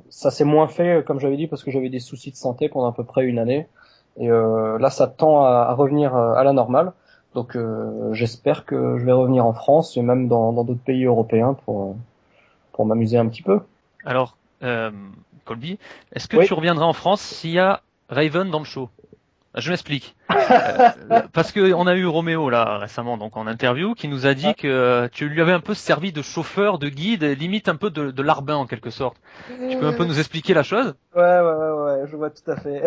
ça s'est moins fait, comme j'avais dit, parce que j'avais des soucis de santé pendant à peu près une année. Et là, ça tend à revenir à la normale. Donc, j'espère que je vais revenir en France et même dans d'autres pays européens pour m'amuser un petit peu. Alors, Colby, est-ce que Oui. tu reviendras en France s'il y a Raven dans le show? Je m'explique. Parce que on a eu Roméo là récemment, donc en interview, qui nous a dit que tu lui avais un peu servi de chauffeur, de guide, limite un peu de larbin en quelque sorte. Tu peux un peu nous expliquer la chose? Ouais, je vois tout à fait.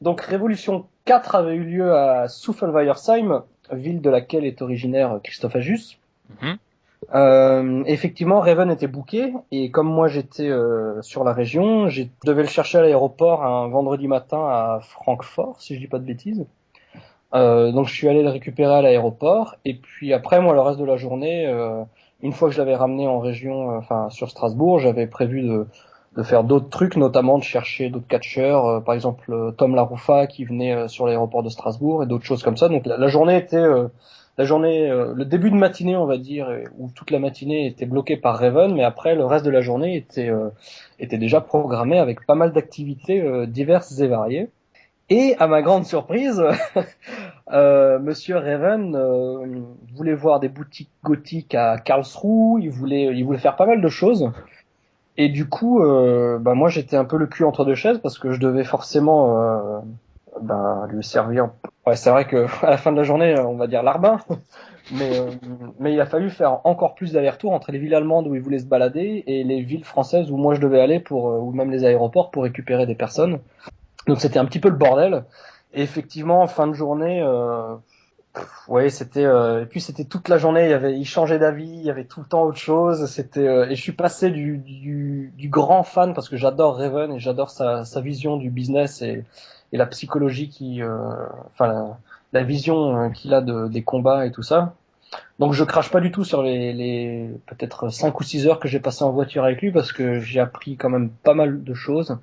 Donc Révolution 4 avait eu lieu à Suffelweiersheim, ville de laquelle est originaire Christophe Ajus. Mhm. Effectivement, Raven était booké et comme moi j'étais sur la région, je devais le chercher à l'aéroport un vendredi matin à Francfort, si je dis pas de bêtises. Donc je suis allé le récupérer à l'aéroport et puis après moi le reste de la journée, une fois que je l'avais ramené en région, sur Strasbourg, j'avais prévu de faire d'autres trucs, notamment de chercher d'autres catcheurs, par exemple Tom Laroufa qui venait sur l'aéroport de Strasbourg et d'autres choses comme ça. Donc la journée était le début de matinée, on va dire, où toute la matinée était bloquée par Raven, mais après le reste de la journée était déjà programmé avec pas mal d'activités diverses et variées. Et à ma grande surprise, Monsieur Raven voulait voir des boutiques gothiques à Karlsruhe, il voulait faire pas mal de choses. Et du coup, moi j'étais un peu le cul entre deux chaises parce que je devais forcément lui servir. Ouais, c'est vrai que à la fin de la journée, on va dire larbin, mais il a fallu faire encore plus d'allers-retours entre les villes allemandes où il voulait se balader et les villes françaises où moi je devais aller ou même les aéroports pour récupérer des personnes. Donc c'était un petit peu le bordel. Et effectivement, en fin de journée, c'était et puis c'était toute la journée. Il changeait d'avis, il y avait tout le temps autre chose. Et je suis passé du grand fan parce que j'adore Raven et j'adore sa vision du business et la psychologie la vision qu'il a des combats et tout ça. Donc je crache pas du tout sur les peut-être 5 ou 6 heures que j'ai passé en voiture avec lui parce que j'ai appris quand même pas mal de choses.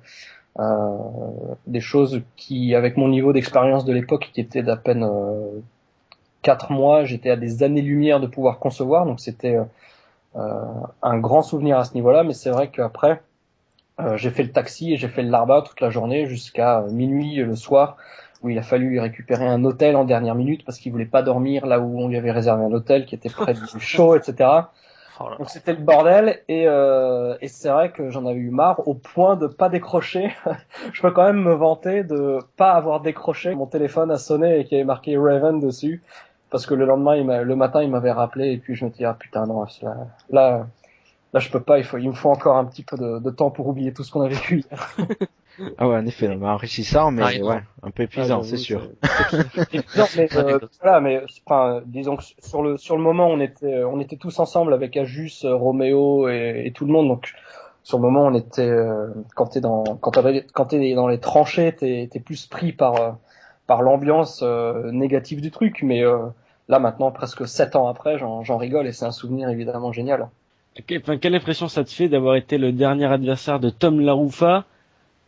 Des choses qui, avec mon niveau d'expérience de l'époque, qui était d'à peine 4 mois, j'étais à des années-lumière de pouvoir concevoir, donc c'était un grand souvenir à ce niveau-là, mais c'est vrai qu'après, j'ai fait le taxi et j'ai fait le larbin toute la journée jusqu'à minuit le soir, où il a fallu lui récupérer un hôtel en dernière minute parce qu'il voulait pas dormir là où on lui avait réservé un hôtel qui était près du show, etc. Oh là. Donc c'était le bordel et c'est vrai que j'en avais eu marre au point de pas décrocher. Je peux quand même me vanter de pas avoir décroché. Mon téléphone a sonné et qu'il y avait marqué Raven dessus parce que le lendemain, le matin, il m'avait rappelé et puis je me dis ah putain non là je peux pas. Il me faut encore un petit peu de temps pour oublier tout ce qu'on a vécu hier. Ah ouais, en effet, enrichissant, mais Ah, ouais, un peu épuisant, c'est sûr. Non, mais disons que sur le moment, on était tous ensemble avec Ajus, Roméo et tout le monde. Donc sur le moment, on était quand t'es dans les tranchées, t'es plus pris par l'ambiance négative du truc. Mais là maintenant, presque 7 ans après, j'en rigole et c'est un souvenir évidemment génial. Quelle impression ça te fait d'avoir été le dernier adversaire de Tom Laroufa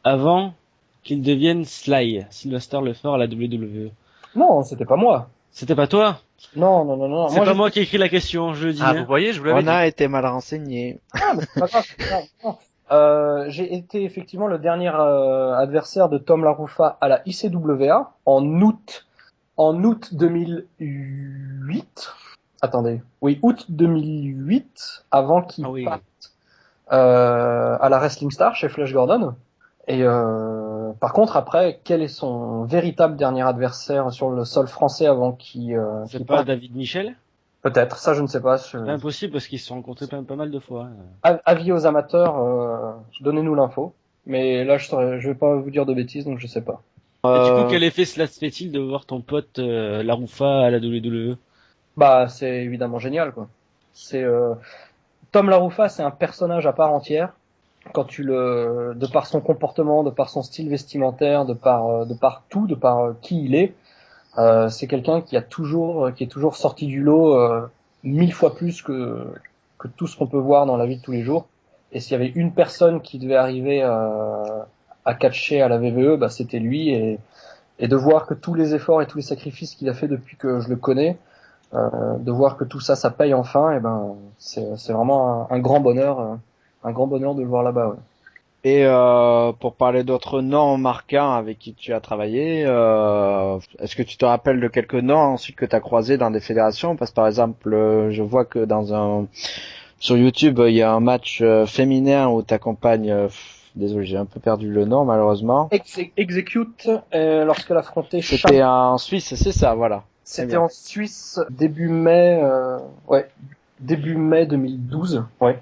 avant qu'il devienne Sylvester Lefort à la WWE? Non, c'était pas moi. C'était pas toi? Non. C'est pas moi qui ai écrit la question, je le dis. Ah, vous voyez, je vous l'avais On dit. a été mal renseigné. Ah, mais c'est pas grave. Non. J'ai été effectivement le dernier adversaire de Tom Laroufa à la ICWA en août 2008. Attendez. Oui, août 2008, avant qu'il parte à la Wrestling Star chez Flash Gordon. Et par contre, après, quel est son véritable dernier adversaire sur le sol français avant C'est pas David Michel? Peut-être, ça je ne sais pas. C'est impossible parce qu'ils se sont rencontrés pas mal de fois. Avis aux amateurs, donnez-nous l'info. Mais là, je vais pas vous dire de bêtises, donc je sais pas. Et du coup, quel effet cela se fait-il de voir ton pote Laroufa à la WWE? Bah, c'est évidemment génial, quoi. C'est Tom LaRufa, c'est un personnage à part entière. Quand de par son comportement, de par son style vestimentaire, de par tout, de par qui il est, c'est quelqu'un qui est toujours sorti du lot 1000 fois plus que tout ce qu'on peut voir dans la vie de tous les jours. Et s'il y avait une personne qui devait arriver à catcher à la VVE, bah c'était lui. Et de voir que tous les efforts et tous les sacrifices qu'il a fait depuis que je le connais, de voir que tout ça, ça paye enfin, et ben c'est vraiment un grand bonheur de le voir là-bas. Ouais. Et pour parler d'autres noms marquants avec qui tu as travaillé, est-ce que tu te rappelles de quelques noms ensuite que tu as croisés dans des fédérations? Parce que par exemple, je vois que sur YouTube, il y a un match féminin où tu accompagnes, désolé, j'ai un peu perdu le nom malheureusement. Execute, lorsqu'elle affrontait C'était en Suisse, c'est ça, voilà. C'était en Suisse début mai, début mai 2012. Ouais.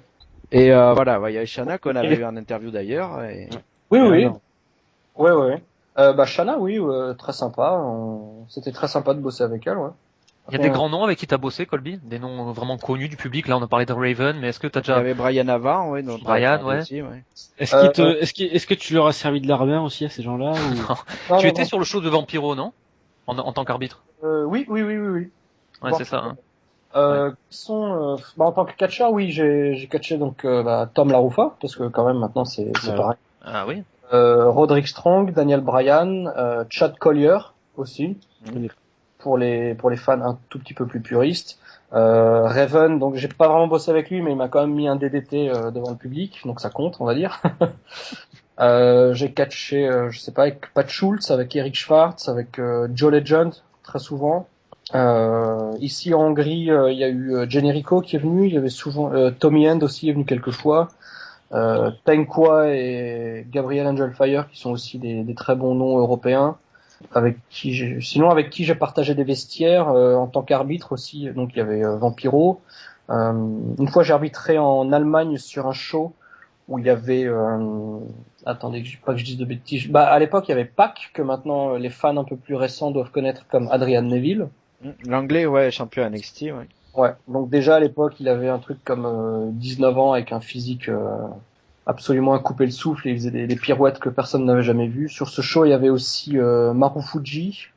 Et voilà, il y a Shana qu'on avait eu en interview d'ailleurs. Et... Oui, oui. Ouais. Bah Shana, oui, très sympa. C'était très sympa de bosser avec elle, ouais. Il y a des grands noms avec qui t'as bossé, Colby? Des noms vraiment connus du public. Là, on a parlé de Raven, mais est-ce que t'as déjà... Il y avait Brian avant, oui. Brian, ouais. Aussi, ouais. Est-ce que tu leur as servi de larbin aussi à ces gens-là ou... Non, Tu étais sur le show de Vampiro, non? En tant qu'arbitre. Oui. Ouais, Bon, c'est ça. Hein. En tant que catcheur, oui, j'ai catché donc Tom LaRufa, parce que quand même maintenant c'est pareil. Ah oui. Roderick Strong, Daniel Bryan, Chad Collier aussi, pour les fans un tout petit peu plus puristes. Raven, donc j'ai pas vraiment bossé avec lui, mais il m'a quand même mis un DDT devant le public, donc ça compte, on va dire. J'ai catché, je sais pas, avec Pat Schultz, avec Eric Schwartz, avec Joe Legend, très souvent. Ici en Hongrie, il y a eu Generico qui est venu, il y avait souvent Tommy End aussi est venu quelques fois. Tankwa et Gabriel Angelfire qui sont aussi des très bons noms européens avec qui j'ai partagé des vestiaires en tant qu'arbitre aussi. Donc il y avait Vampiro. Une fois j'ai arbitré en Allemagne sur un show où il y avait attendez pas que je dise de bêtises. Bah à l'époque il y avait Pac que maintenant les fans un peu plus récents doivent connaître comme Adrian Neville. L'anglais, ouais, champion NXT, ouais. Ouais, donc déjà à l'époque il avait un truc comme 19 ans avec un physique absolument à couper le souffle et il faisait des pirouettes que personne n'avait jamais vues. Sur ce show il y avait aussi Marufuji.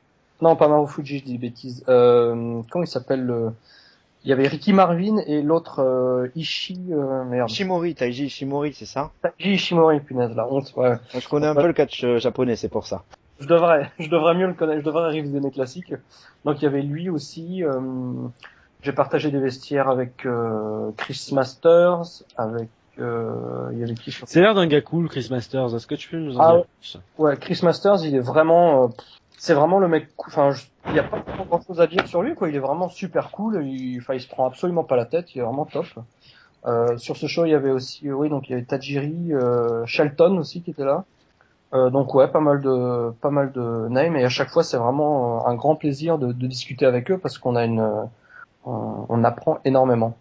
Non pas Marufuji, je dis des bêtises. Comment il s'appelle Il y avait Ricky Marvin et l'autre merde. Taiji Ishimori, c'est ça? Taiji Ishimori, punaise, la honte. Ouais. Moi, je connais un peu le catch japonais, c'est pour ça. Je devrais mieux le connaître, je devrais réviser mes classiques. Donc il y avait lui aussi. J'ai partagé des vestiaires avec Chris Masters, avec il y avait qui sur... C'est l'air d'un gars cool, Chris Masters. Est-ce que tu peux nous en dire plus? Ouais, Chris Masters, il est vraiment, c'est vraiment le mec. Enfin, il y a pas grand chose à dire sur lui, quoi. Il est vraiment super cool. Il se prend absolument pas la tête. Il est vraiment top. Sur ce show, il y avait aussi, oui, donc il y avait Tajiri, Shelton aussi qui était là. Donc ouais, pas mal de names et à chaque fois c'est vraiment un grand plaisir de discuter avec eux parce qu'on a on apprend énormément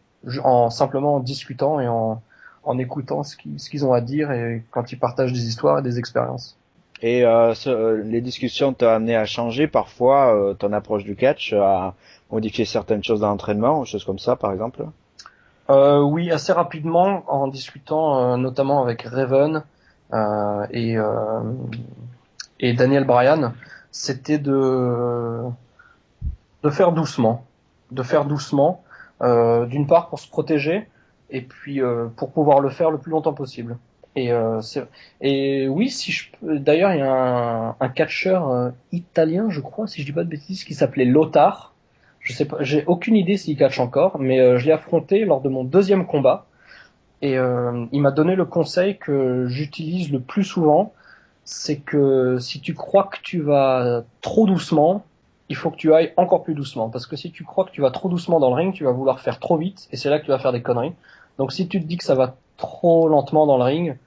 simplement en discutant et en écoutant ce qu'ils ont à dire et quand ils partagent des histoires et des expériences. Et les discussions t'ont amené à changer parfois ton approche du catch, à modifier certaines choses dans l'entraînement, ou choses comme ça par exemple? Oui, assez rapidement en discutant notamment avec Raven et Daniel Bryan, c'était de faire doucement, d'une part pour se protéger et puis pour pouvoir le faire le plus longtemps possible. Et oui, si je peux, d'ailleurs il y a un catcheur italien, je crois, si je dis pas de bêtises, qui s'appelait Lothar. Je sais pas, j'ai aucune idée s'il catch encore, mais je l'ai affronté lors de mon deuxième combat. Et il m'a donné le conseil que j'utilise le plus souvent, c'est que si tu crois que tu vas trop doucement, il faut que tu ailles encore plus doucement. Parce que si tu crois que tu vas trop doucement dans le ring, tu vas vouloir faire trop vite, et c'est là que tu vas faire des conneries. Donc si tu te dis que ça va trop lentement dans le ring,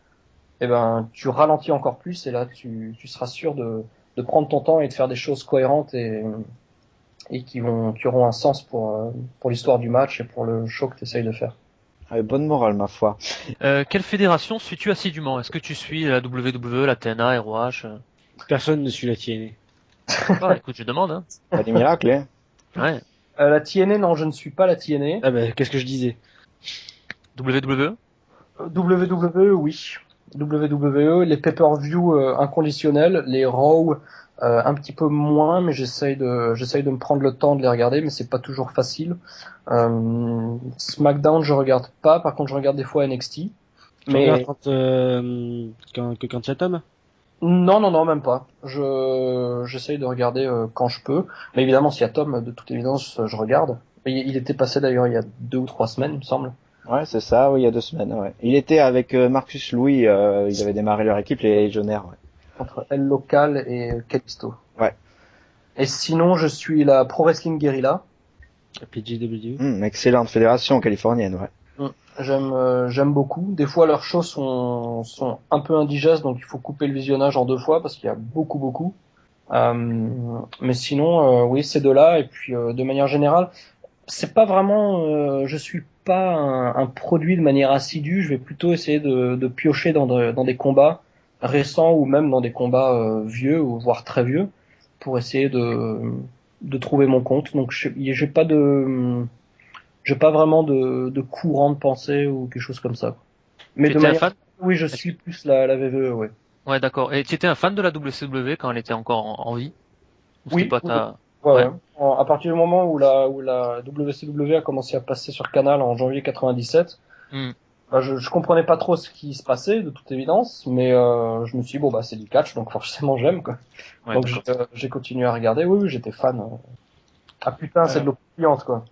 eh ben tu ralentis encore plus, et là tu seras sûr de prendre ton temps et de faire des choses cohérentes et qui auront un sens pour l'histoire du match et pour le show que tu essayes de faire. Bonne morale, ma foi. Quelle fédération suis-tu assidûment? Est-ce que tu suis la WWE, la TNA, ROH? Personne ne suit la tienne. Ah, écoute, je demande. Hein. Pas des miracles, hein. Ouais. La TNA, non, je ne suis pas la TNA. Ah bah, qu'est-ce que je disais? WWE? WWE, oui. WWE, les pay-per-view inconditionnels, les Raw un petit peu moins, mais j'essaye de me prendre le temps de les regarder, mais c'est pas toujours facile. SmackDown, je regarde pas, par contre je regarde des fois NXT. Tu Mais regardes quand il y a Tom? non, même pas. J'essaye de regarder quand je peux. Mais évidemment, s'il y a Tom, de toute évidence, je regarde. Il était passé d'ailleurs il y a 2 ou 3 semaines, il me semble. Ouais, c'est ça, oui, il y a 2 semaines, ouais. Il était avec Marcus Louis, ils avaient démarré leur équipe, les Légionnaires, ouais. Entre El Local et Kalisto. Ouais. Et sinon, je suis la Pro Wrestling Guerrilla. PGW. Excellente fédération californienne, ouais. J'aime beaucoup. Des fois, leurs shows sont un peu indigestes, donc il faut couper le visionnage en 2 fois parce qu'il y a beaucoup. Mais sinon, oui, ces deux-là. Et puis, de manière générale, c'est pas vraiment, je suis pas un produit de manière assidue. Je vais plutôt essayer de piocher dans des combats récents ou même dans des combats vieux ou voire très vieux pour essayer de trouver mon compte. Donc, j'ai pas vraiment de courant de pensée ou quelque chose comme ça. Mais Tu de étais un manière, fan? oui, je suis plus la VVE, ouais. Ouais, d'accord. Et tu étais un fan de la WCW quand elle était encore en vie? Ou c'était Oui, pas oui. ta... Ouais. À partir du moment où la WCW a commencé à passer sur Canal en janvier 97, Hmm. bah, je comprenais pas trop ce qui se passait, de toute évidence, mais je me suis dit, bon, bah, c'est du catch, donc forcément j'aime, quoi. Ouais, Donc d'accord. j'ai continué à regarder, oui, j'étais fan. Ah putain, c'est de l'eau pétillante, quoi.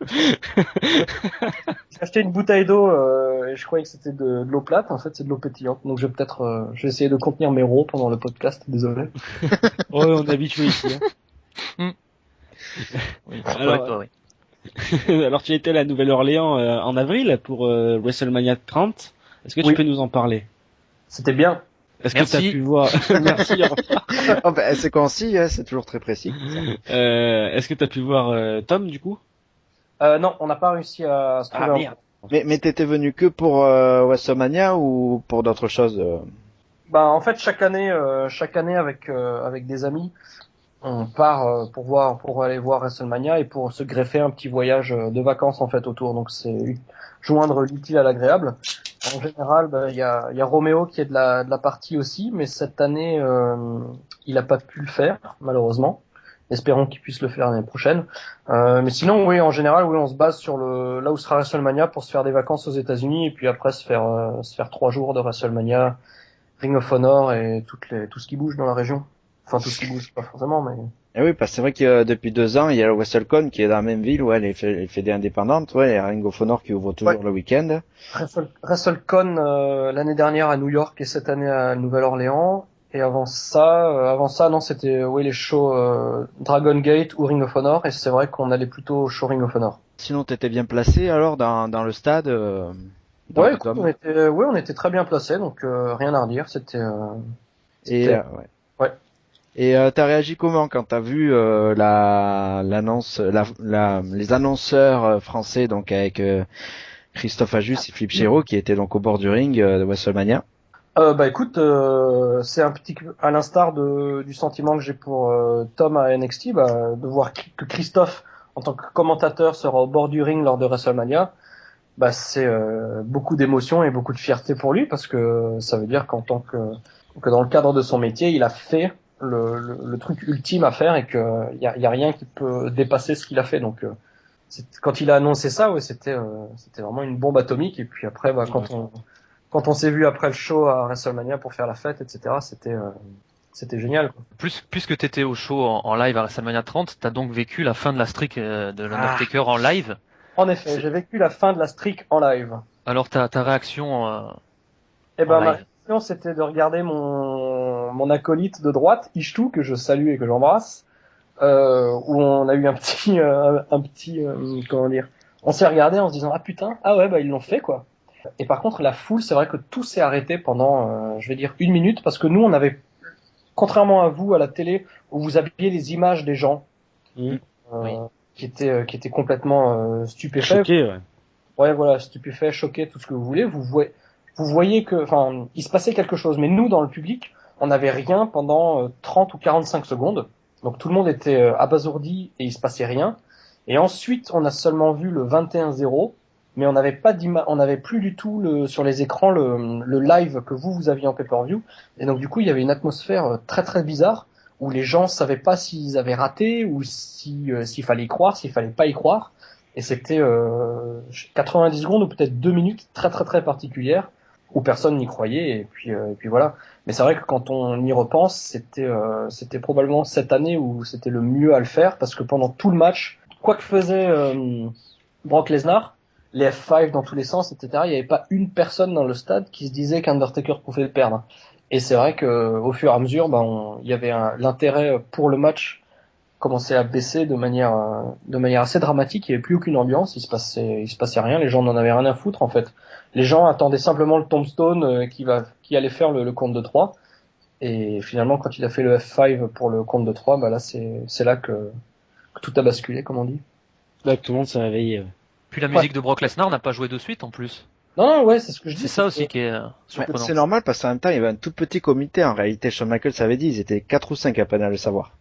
J'ai acheté une bouteille d'eau et je croyais que c'était de l'eau plate, en fait c'est de l'eau pétillante, donc je vais essayer de contenir mes rots pendant le podcast, désolé. Oh, on est habitué ici. Hein. Oui, surtout avec toi, oui. Alors tu étais à la Nouvelle-Orléans en avril pour WrestleMania 30. Est-ce que tu Oui. peux nous en parler? C'était bien. Est-ce que Merci. tu as pu voir Merci. Oh, ben, c'est concis, hein, c'est toujours très précis. Est-ce que tu as pu voir Tom du coup? Non, on n'a pas réussi à se trouver Ah un merde. Mais t'étais venu que pour WrestleMania ou pour d'autres choses Bah en fait chaque année avec des amis, on part pour aller voir WrestleMania et pour se greffer un petit voyage de vacances en fait autour. Donc c'est joindre l'utile à l'agréable. En général, bah, il y a Roméo qui est de la partie aussi, mais cette année il a pas pu le faire malheureusement. Espérons qu'il puisse le faire l'année prochaine. Mais sinon, oui, en général, oui, on se base sur là où sera WrestleMania pour se faire des vacances aux États-Unis et puis après se faire 3 jours de WrestleMania, Ring of Honor et tout ce qui bouge dans la région. Enfin, tout ce qui bouge, pas forcément, mais... Eh oui, parce que c'est vrai que depuis 2 ans, il y a le WrestleCon qui est dans la même ville, ouais, les fédés indépendantes, ouais, et Ring of Honor qui ouvre toujours Ouais. le week-end. WrestleCon l'année dernière à New York et cette année à Nouvelle-Orléans. Et avant ça, non, c'était les shows Dragon Gate ou Ring of Honor. Et c'est vrai qu'on allait plutôt au show Ring of Honor. Sinon, t'étais bien placé alors dans le stade dans Ouais, le écoute, dôme. on était très bien placés, donc rien à redire. Et c'était- ouais. ouais. Et t'as réagi comment quand t'as vu l'annonce, les annonceurs français donc avec Christophe Ajus et Philippe Chiro qui étaient donc au bord du ring de WrestleMania. Bah écoute, c'est un petit à l'instar du sentiment que j'ai pour Tom à NXT, bah, de voir que Christophe en tant que commentateur sera au bord du ring lors de WrestleMania, bah c'est beaucoup d'émotion et beaucoup de fierté pour lui parce que ça veut dire que dans le cadre de son métier, il a fait le truc ultime à faire et que y a rien qui peut dépasser ce qu'il a fait. Donc quand il a annoncé ça, ouais, c'était vraiment une bombe atomique. Et puis après, bah, quand on s'est vu après le show à WrestleMania pour faire la fête, etc., c'était génial, quoi. Puisque t'étais au show en live à WrestleMania 30, t'as donc vécu la fin de la streak de l'Undertaker en live. En effet, j'ai vécu la fin de la streak en live. Alors ta réaction Et en ben, ma live? réaction, c'était de regarder mon acolyte de droite, Ishtu, que je salue et que j'embrasse, où on a eu comment dire, on s'est regardé en se disant, ah putain, ah ouais, bah, ils l'ont fait, quoi. Et par contre, la foule, c'est vrai que tout s'est arrêté pendant, je vais dire, 1 minute, parce que nous, on avait, contrairement à vous, à la télé, où vous aviez les images des gens, Mmh. Oui. qui étaient complètement stupéfaits. Choqué, ouais. Ouais, voilà, stupéfaits, choqués, tout ce que vous voulez. Vous voyez que, enfin, il se passait quelque chose. Mais nous, dans le public, on n'avait rien pendant 30 ou 45 secondes. Donc tout le monde était abasourdi et il se passait rien. Et ensuite, on a seulement vu le 21-0, mais on n'avait pas on n'avait plus du tout sur les écrans le live que vous aviez en pay-per-view. Et donc du coup, il y avait une atmosphère très très bizarre où les gens savaient pas s'ils avaient raté ou s'il fallait y croire, s'il fallait pas y croire. Et c'était 90 secondes ou peut-être 2 minutes très très très particulières où personne n'y croyait et puis voilà. Mais c'est vrai que quand on y repense, c'était probablement cette année où c'était le mieux à le faire parce que pendant tout le match, quoi que faisait Brock Lesnar, les F5 dans tous les sens, etc., il n'y avait pas une personne dans le stade qui se disait qu'Undertaker pouvait le perdre. Et c'est vrai que au fur et à mesure, il y avait l'intérêt pour le match commençait à baisser de manière assez dramatique. Il n'y avait plus aucune ambiance, il se passait rien. Les gens n'en avaient rien à foutre en fait. Les gens attendaient simplement le tombstone qui allait faire le compte de 3. Et finalement, quand il a fait le F5 pour le compte de 3, là c'est là que tout a basculé, comme on dit. Là, tout le monde s'est réveillé. Puis la musique de Brock Lesnar n'a pas joué de suite en plus. Non, ouais, c'est ce que je dis. C'est ça aussi qui est surprenant. C'est normal parce qu'en même temps, il y avait un tout petit comité. En réalité, Shawn Michaels avait dit, ils étaient 4 ou 5 à peine à le savoir.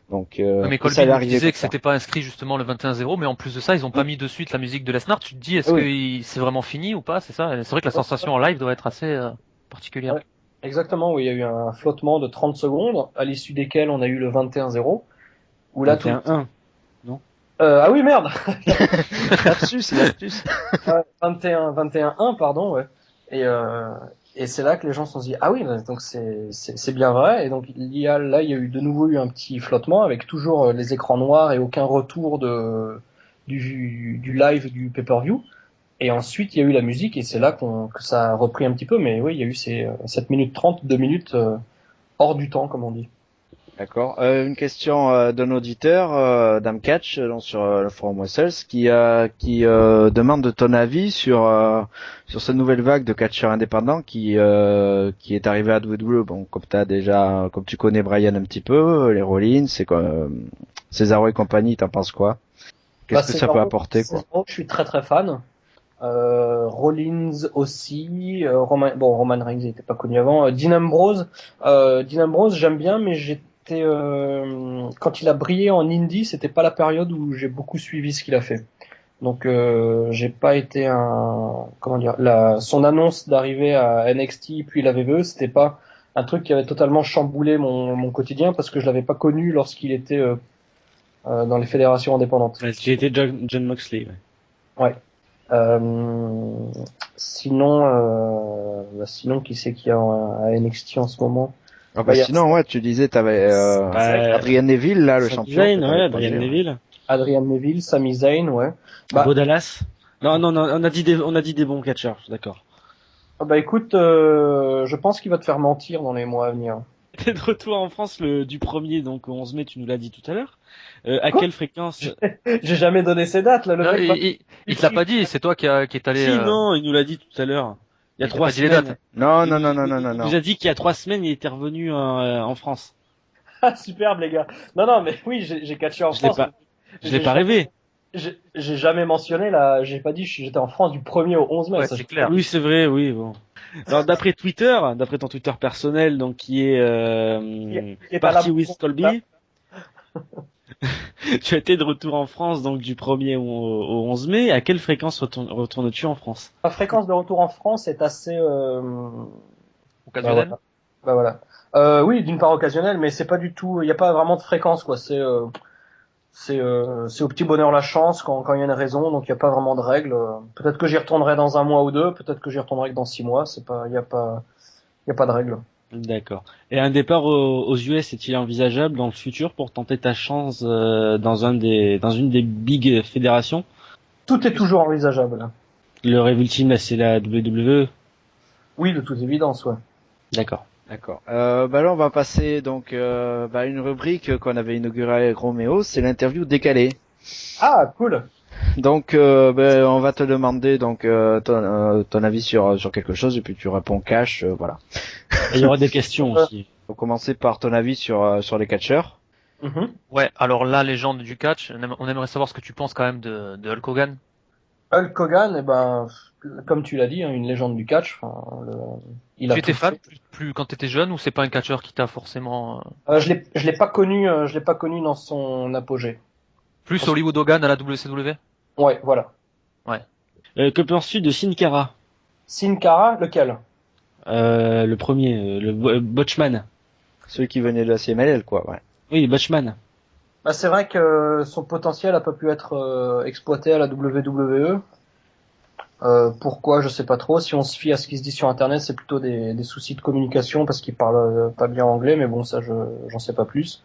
Donc, mais Colby nous disait que c'était pas inscrit justement le 21-0, mais en plus de ça, ils ont pas mis de suite la musique de Lesnar. Tu te dis, est-ce que c'est vraiment fini ou pas? C'est ça. C'est vrai que la sensation en live doit être assez particulière. Ouais, exactement, oui, il y a eu un flottement de 30 secondes, à l'issue desquels on a eu le 21-0 . Où là, 21-1, non? Ah oui, merde! Lapsus. 21-1, pardon, ouais. Et c'est là que les gens se sont dit, ah oui, donc c'est bien vrai. Et donc il y a eu de nouveau un petit flottement avec toujours les écrans noirs et aucun retour du live du pay-per-view. Et ensuite il y a eu la musique et c'est là que ça a repris un petit peu. Mais oui, il y a eu ces 7 minutes 30, 2 minutes hors du temps, comme on dit. D'accord. Une question d'un auditeur, Dame Catch, sur le forum Wrestles, qui demande de ton avis sur cette nouvelle vague de catcheurs indépendants qui est arrivée à WWE. Bon, comme tu connais Brian un petit peu, les Rollins, c'est quoi, Cesaro et compagnie, t'en penses quoi? Qu'est-ce que ça peut apporter, quoi? Je suis très très fan. Rollins aussi, Roman Reigns n'était pas connu avant. Dean Ambrose, j'aime bien, mais quand il a brillé en indie, c'était pas la période où j'ai beaucoup suivi ce qu'il a fait. Donc j'ai pas été son annonce d'arrivée à NXT puis la WWE, c'était pas un truc qui avait totalement chamboulé mon quotidien parce que je l'avais pas connu lorsqu'il était dans les fédérations indépendantes. J'ai été John Moxley. Ouais. Sinon, qui c'est qu'il y a à NXT en ce moment? Sinon, ouais, tu disais, t'avais Adrian Neville, là, le champion. Adrian Neville. Adrian Neville, Sami Zayn, ouais. Bo Dallas. Non, on a dit des bons catcheurs, d'accord. Écoute, je pense qu'il va te faire mentir dans les mois à venir. T'es de retour en France du 1er, donc au 11 mai, tu nous l'as dit tout à l'heure. À quelle fréquence? J'ai jamais donné ces dates, là, il te l'a pas dit, c'est toi qui est allé... Si, non, il nous l'a dit tout à l'heure. Il y a 3 semaines. Non. Il nous a dit qu'il y a 3 semaines, il était revenu en France. Ah, superbe, les gars. Non, mais oui, j'ai catché en France. Je l'ai pas rêvé. J'ai jamais mentionné, là, j'ai pas dit j'étais en France du 1er au 11 mai. Ouais, c'est clair. Oui, c'est vrai, oui, bon. Alors, d'après ton Twitter personnel, donc, qui est Party with Colby, tu as été de retour en France, donc, du 1er au 11 mai. À quelle fréquence retournes-tu en France? Ma fréquence de retour en France est assez, occasionnelle. Voilà. Oui, d'une part occasionnelle, mais c'est pas du tout, il y a pas vraiment de fréquence, quoi. C'est au petit bonheur la chance quand il y a une raison, donc il y a pas vraiment de règles. Peut-être que j'y retournerai dans 1 mois ou 2, peut-être que j'y retournerai que dans 6 mois. Il y a pas de règles. D'accord. Et un départ aux US est-il envisageable dans le futur pour tenter ta chance dans une des big fédérations? Tout est toujours envisageable. Le rêve ultime, c'est la WWE. Oui, de toute évidence, ouais. D'accord. Là, on va passer donc une rubrique qu'on avait inaugurée avec Roméo, c'est l'interview décalée. Ah, cool. Donc, on va te demander donc ton avis sur quelque chose et puis tu réponds cash, voilà. Et il y aura des questions aussi. Faut commencer par ton avis sur les catcheurs. Mm-hmm. Ouais, alors là, légende du catch, on aimerait savoir ce que tu penses quand même de Hulk Hogan. Hulk Hogan, comme tu l'as dit, hein, une légende du catch. Il a Tu étais tout fan fait. plus quand t'étais jeune ou c'est pas un catcheur qui t'a forcément Je l'ai pas connu, je l'ai pas connu dans son apogée. plus Hollywood Hogan à la WCW? Ouais, voilà. Que penses-tu de Sin Cara? Sin Cara, lequel? Le premier, Botchman. Celui qui venait de la CMLL, quoi, ouais. Oui, Botchman. Bah, c'est vrai que son potentiel a pas pu être exploité à la WWE. Pourquoi, je sais pas trop. Si on se fie à ce qui se dit sur Internet, c'est plutôt des soucis de communication parce qu'il parle pas bien anglais, mais bon, ça, j'en sais pas plus.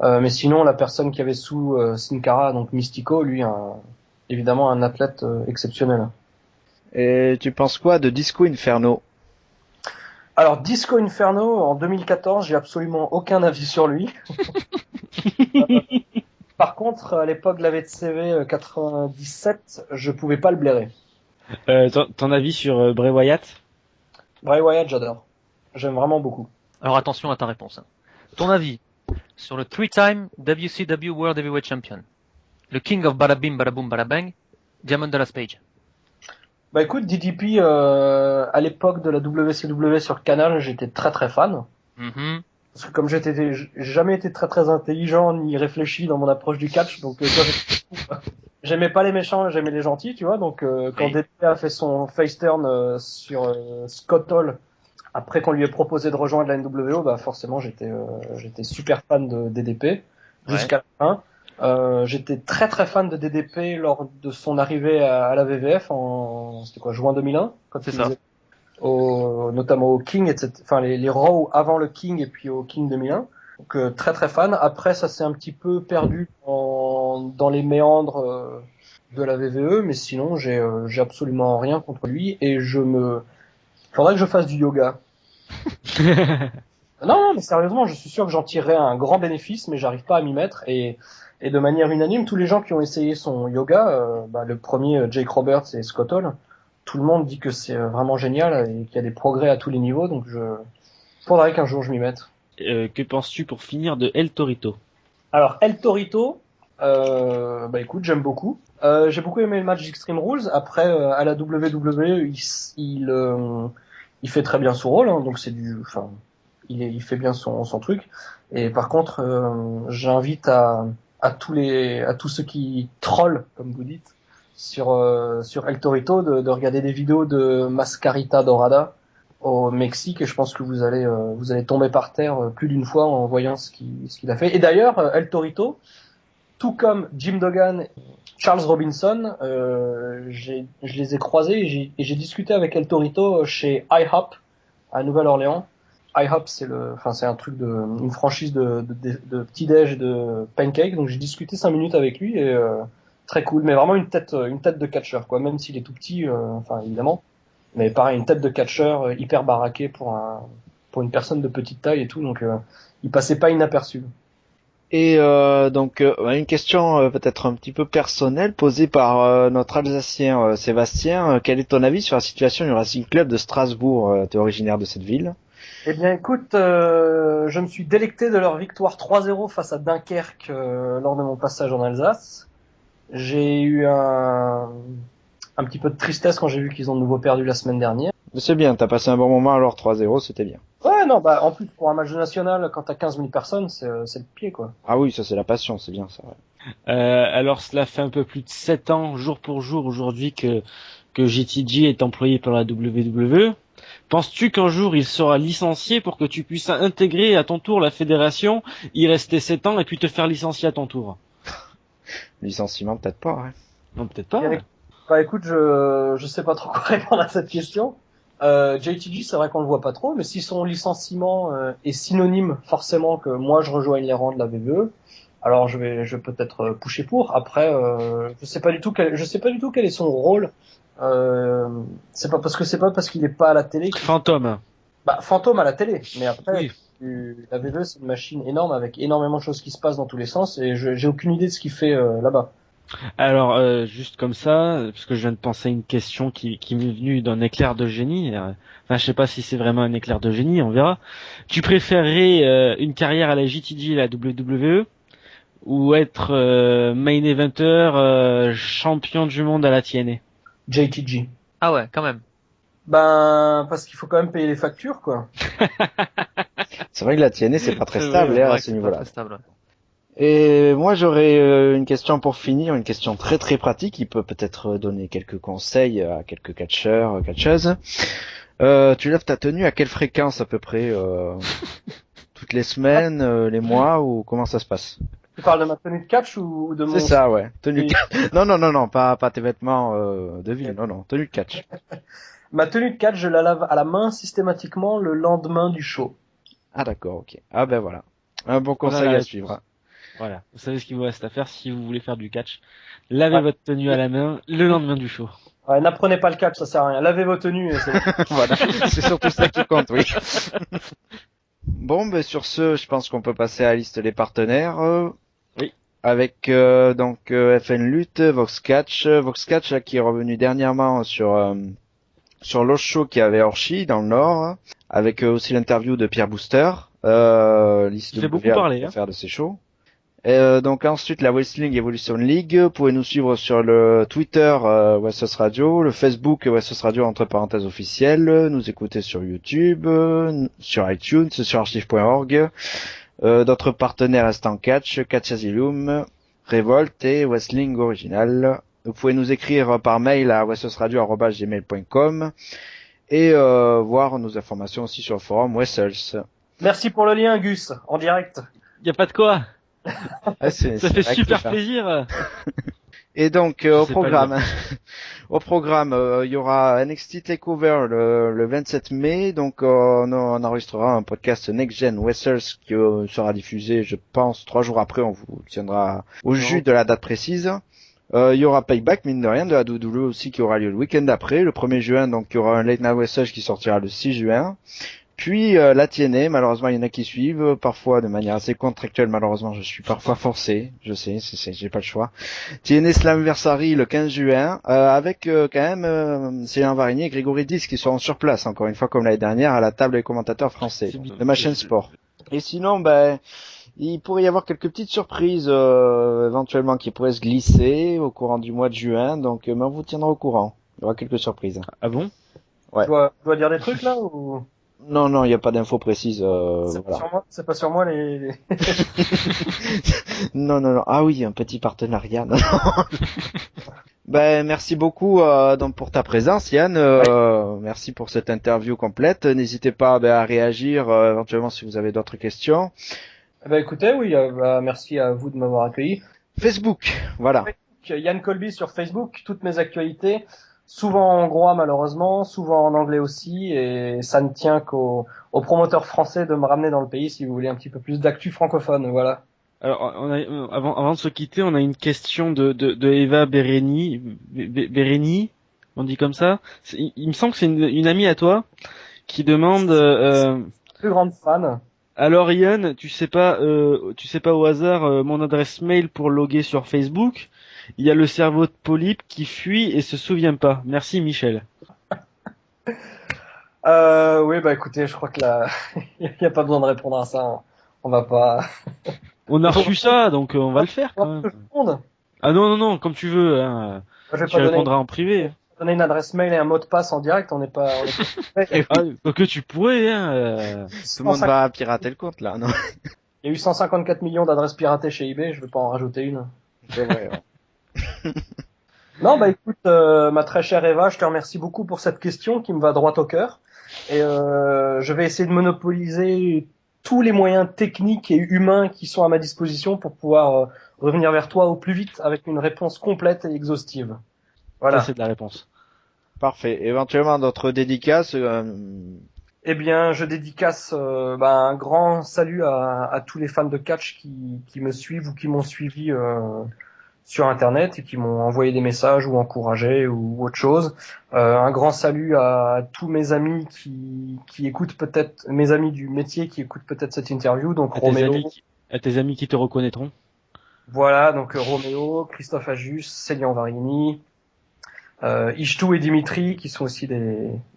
Mais sinon, la personne qui avait sous Sin Cara, donc Mystico, lui, évidemment, un athlète exceptionnel. Et tu penses quoi de Disco Inferno? Alors, Disco Inferno, en 2014, j'ai absolument aucun avis sur lui. Par contre, à l'époque de la VTCV 97, je pouvais pas le blairer. Ton avis sur Bray Wyatt? Bray Wyatt, j'adore. J'aime vraiment beaucoup. Alors attention à ta réponse. Hein. Ton avis sur le 3-time WCW World Heavyweight Champion, le King of Bada Bim Bada Boom Bada Bang, Diamond Dallas Page. Bah écoute, DDP, à l'époque de la WCW sur Canal, j'étais très très fan. Mm-hmm. Parce que comme j'ai jamais été très très intelligent ni réfléchi dans mon approche du catch, donc j'aimais pas les méchants, j'aimais les gentils, tu vois. Donc quand Oui. DDP a fait son face turn sur Scott Hall, après qu'on lui ait proposé de rejoindre la NWO, bah forcément j'étais super fan de DDP jusqu'à la fin. J'étais très très fan de DDP lors de son arrivée à la WWF c'était quoi, juin 2001, quand C'est il ça. faisait notamment au King, etc. Enfin les Raw avant le King et puis au King 2001. Donc très très fan. Après ça s'est un petit peu perdu dans les méandres de la WWE, mais sinon j'ai absolument rien contre lui et faudrait que je fasse du yoga. Non, mais sérieusement, je suis sûr que j'en tirerais un grand bénéfice, mais j'arrive pas à m'y mettre. Et de manière unanime, tous les gens qui ont essayé son yoga, le premier Jake Roberts et Scott Hall, tout le monde dit que c'est vraiment génial et qu'il y a des progrès à tous les niveaux. Donc faudrait qu'un jour je m'y mette. Que penses-tu pour finir de El Torito? Alors El Torito, écoute, j'aime beaucoup. J'ai beaucoup aimé le match d'Extreme Rules. Après, à la WWE, il fait très bien son rôle, hein, donc il fait bien son truc. Et par contre, j'invite à tous ceux qui trollent, comme vous dites, sur El Torito, de regarder des vidéos de Mascarita Dorada au Mexique, et je pense que vous allez tomber par terre plus d'une fois en voyant ce qu'il a fait. Et d'ailleurs, El Torito, tout comme Jim Duggan, Charles Robinson, je les ai croisés et j'ai discuté avec El Torito chez IHOP à Nouvelle-Orléans. IHOP, c'est un truc une franchise de petit-déj et de pancake. Donc j'ai discuté 5 minutes avec lui et très cool. Mais vraiment une tête de catcheur, quoi. Même s'il est tout petit, évidemment. Mais pareil, une tête de catcheur hyper baraqué pour une personne de petite taille et tout. Donc il passait pas inaperçu. Et une question peut-être un petit peu personnelle posée par notre Alsacien Sébastien. Quel est ton avis sur la situation du Racing Club de Strasbourg? Tu es originaire de cette ville. Eh bien, écoute, je me suis délecté de leur victoire 3-0 face à Dunkerque lors de mon passage en Alsace. J'ai eu un petit peu de tristesse quand j'ai vu qu'ils ont de nouveau perdu la semaine dernière. Mais c'est bien, t'as passé un bon moment alors 3-0, c'était bien. Ouais, non, en plus, pour un match de national, quand t'as 15 000 personnes, c'est le pied, quoi. Ah oui, ça c'est la passion, c'est bien ça. Ouais. Alors cela fait un peu plus de 7 ans, jour pour jour, aujourd'hui que GTG est employé par la WWE. Penses-tu qu'un jour il sera licencié pour que tu puisses intégrer à ton tour la fédération, y rester 7 ans et puis te faire licencier à ton tour? Licenciement peut-être pas, ouais. Non, peut-être pas. Ouais. Bah écoute, je sais pas trop quoi répondre à cette question. JTG, c'est vrai qu'on le voit pas trop, mais si son licenciement est synonyme forcément que moi je rejoigne les rangs de la WWE, alors je vais peut-être pusher pour. Après, je sais pas du tout quel est son rôle. C'est pas parce qu'il est pas à la télé. Fantôme. Bah, fantôme à la télé, mais après, Oui. la WWE c'est une machine énorme avec énormément de choses qui se passent dans tous les sens et j'ai aucune idée de ce qu'il fait là-bas. Alors, juste comme ça, parce que je viens de penser à une question qui m'est venue d'un éclair de génie. Enfin, je sais pas si c'est vraiment un éclair de génie, on verra. Tu préférerais une carrière à la JTG et à la WWE ou être main eventer champion du monde à la TNA? JTG. Ah ouais, quand même. Ben, parce qu'il faut quand même payer les factures, quoi. C'est vrai que la TNA, c'est pas très C'est stable vrai, à Ouais, ce c'est pas niveau-là. très stable. Ouais. Et moi, j'aurais une question pour finir, une question très très pratique qui peut peut-être donner quelques conseils à quelques catcheurs, catcheuses. Tu lèves ta tenue à quelle fréquence à peu près toutes les semaines, les mois, ou comment ça se passe? Tu parles de ma tenue de catch ou de C'est mon... ça, ouais. Tenue de Et- catch. Non, non, non, non, pas tes vêtements de ville, non, non, tenue de catch. Ma tenue de catch, je la lave à la main systématiquement le lendemain du show. Ah d'accord, ok. Ah ben voilà. Un bon On a conseil la à réponse. suivre. Voilà. Vous savez ce qu'il vous reste à faire si vous voulez faire du catch. Lavez Ouais. votre tenue à la main le lendemain du show. Ouais, n'apprenez pas le catch, ça sert à rien. Lavez vos tenues et c'est bon. Voilà, c'est surtout ça qui compte, oui. Bon, ben sur ce, je pense qu'on peut passer à la liste des partenaires. Oui. Avec FN Lutte, Vox Catch, Vox Catch là, qui est revenu dernièrement sur l'autre show qui avait Orchi dans le Nord, avec aussi l'interview de Pierre Booster, liste Il fait de beaucoup parler, hein. faire de ces shows. Et, donc ensuite la Wrestling Evolution League, vous pouvez nous suivre sur le Twitter Wessos Radio, le Facebook Wessos Radio entre parenthèses officiel, nous écouter sur YouTube, sur iTunes, sur archive.org, d'autres partenaires restant Catch, Catch Asylum, Revolt et Wrestling Original. Vous pouvez nous écrire par mail à wesselsradio@gmail.com et voir nos informations aussi sur le forum Wessels. Merci pour le lien, Gus, en direct. Y a pas de quoi. Ah, Ça fait super actif, hein. plaisir. Et donc Je au sais pas programme, au programme, il y aura NXT Takeover le 27 mai. Donc on enregistrera un podcast Next Gen Wrestlers qui sera diffusé, je pense, 3 jours après. On vous tiendra au jus de la date précise. Il y aura Payback, mine de rien, de la WWE aussi qui aura lieu le week-end d'après, le 1er juin. Donc il y aura un Late Night Wrestlers qui sortira le 6 juin. Puis la TNA, malheureusement il y en a qui suivent, parfois de manière assez contractuelle, malheureusement je suis parfois forcé, je sais, j'ai pas le choix. TNA Slammiversary le 15 juin, avec quand même Céline Varigny et Grégory Dix qui seront sur place, encore une fois comme l'année dernière, à la table des commentateurs français, C'est bien. de ma chaîne sport. Et sinon, ben, il pourrait y avoir quelques petites surprises éventuellement qui pourraient se glisser au courant du mois de juin, donc on vous tiendra au courant. Il y aura quelques surprises. Ah bon? Ouais. Je dois dire des trucs là ou... Non, non, il n'y a pas d'infos précises. C'est pas Voilà. sur moi, c'est pas sur moi les... Non, non, non. Ah oui, un petit partenariat. Non, non. Ben, merci beaucoup donc pour ta présence, Yann. Merci pour cette interview complète. N'hésitez pas à réagir éventuellement si vous avez d'autres questions. Eh ben écoutez, oui, merci à vous de m'avoir accueilli. Facebook, voilà. Yann Colby sur Facebook, toutes mes actualités, souvent en hongrois malheureusement, souvent en anglais aussi, et ça ne tient aux promoteurs français de me ramener dans le pays si vous voulez un petit peu plus d'actu francophone, voilà. Alors, avant de se quitter, on a une question de Eva Bereni. Bereni, on dit comme ça. Il me semble que c'est une amie à toi qui demande. Plus grande fan. Alors Yann, tu sais pas au hasard mon adresse mail pour loguer sur Facebook. Il y a le cerveau de polype qui fuit et se souvient pas. Merci Michel. Oui, bah écoutez, je crois que là, il n'y a pas besoin de répondre à ça. On va pas. On a reçu ça, donc on va le faire quand même. Tout le monde. Ah non non non, comme tu veux. Hein. Je vais Tu pas donner, répondras en privé. donner une adresse mail et un mot de passe en direct. On n'est pas. Ah, que tu pourrais. Hein. Tout le monde va pirater le compte là, non? Il y a eu 154 millions d'adresses piratées chez eBay. Je vais pas en rajouter une. C'est vrai. Ouais. Non, bah écoute, ma très chère Eva, je te remercie beaucoup pour cette question qui me va droit au cœur. Et je vais essayer de monopoliser tous les moyens techniques et humains qui sont à ma disposition pour pouvoir revenir vers toi au plus vite avec une réponse complète et exhaustive. Voilà. Ça c'est de la réponse. Parfait. Éventuellement d'autres dédicaces. Eh bien, je dédicace un grand salut à tous les fans de catch qui me suivent ou qui m'ont suivi sur Internet et qui m'ont envoyé des messages ou encouragé ou autre chose. Un grand salut à tous mes amis qui écoutent peut-être, mes amis du métier qui écoutent peut-être cette interview, donc Roméo. À tes amis qui te reconnaîtront. Voilà, donc Roméo, Christophe Ajus, Célian Varini, Ishtou et Dimitri, qui sont aussi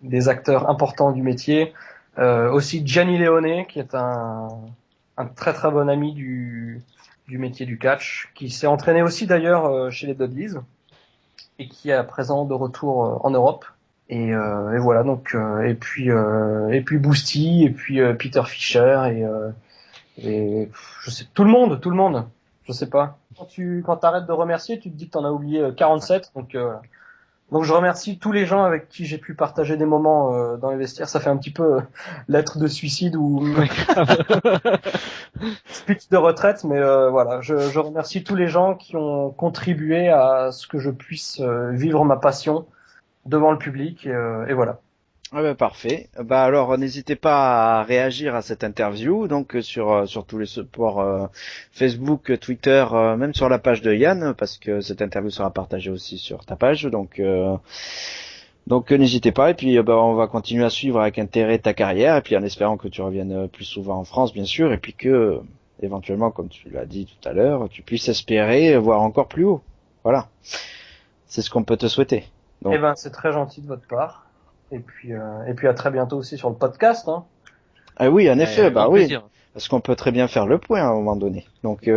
des acteurs importants du métier. Aussi Gianni Leone, qui est un très très bon ami du métier du catch, qui s'est entraîné aussi d'ailleurs chez les Dudleys. et qui est à présent de retour en Europe. Et voilà, donc et puis Boosty, et puis Peter Fischer, et je sais, tout le monde, je sais pas. Quand t'arrêtes de remercier, tu te dis que t'en as oublié 47, donc je remercie tous les gens avec qui j'ai pu partager des moments dans les vestiaires. Ça fait un petit peu lettre de suicide ou speech de retraite, mais voilà, je remercie tous les gens qui ont contribué à ce que je puisse vivre ma passion devant le public, et voilà. Ah ben parfait. Bah alors n'hésitez pas à réagir à cette interview donc sur tous les supports Facebook, Twitter, même sur la page de Yann parce que cette interview sera partagée aussi sur ta page donc n'hésitez pas et puis on va continuer à suivre avec intérêt ta carrière et puis en espérant que tu reviennes plus souvent en France bien sûr et puis que éventuellement comme tu l'as dit tout à l'heure tu puisses espérer voir encore plus haut. Voilà. C'est ce qu'on peut te souhaiter. Donc... Eh ben c'est très gentil de votre part. Et puis à très bientôt aussi sur le podcast. Hein. Ah oui, en effet, oui, plaisir. parce qu'on peut très bien faire le point à un moment donné. Donc,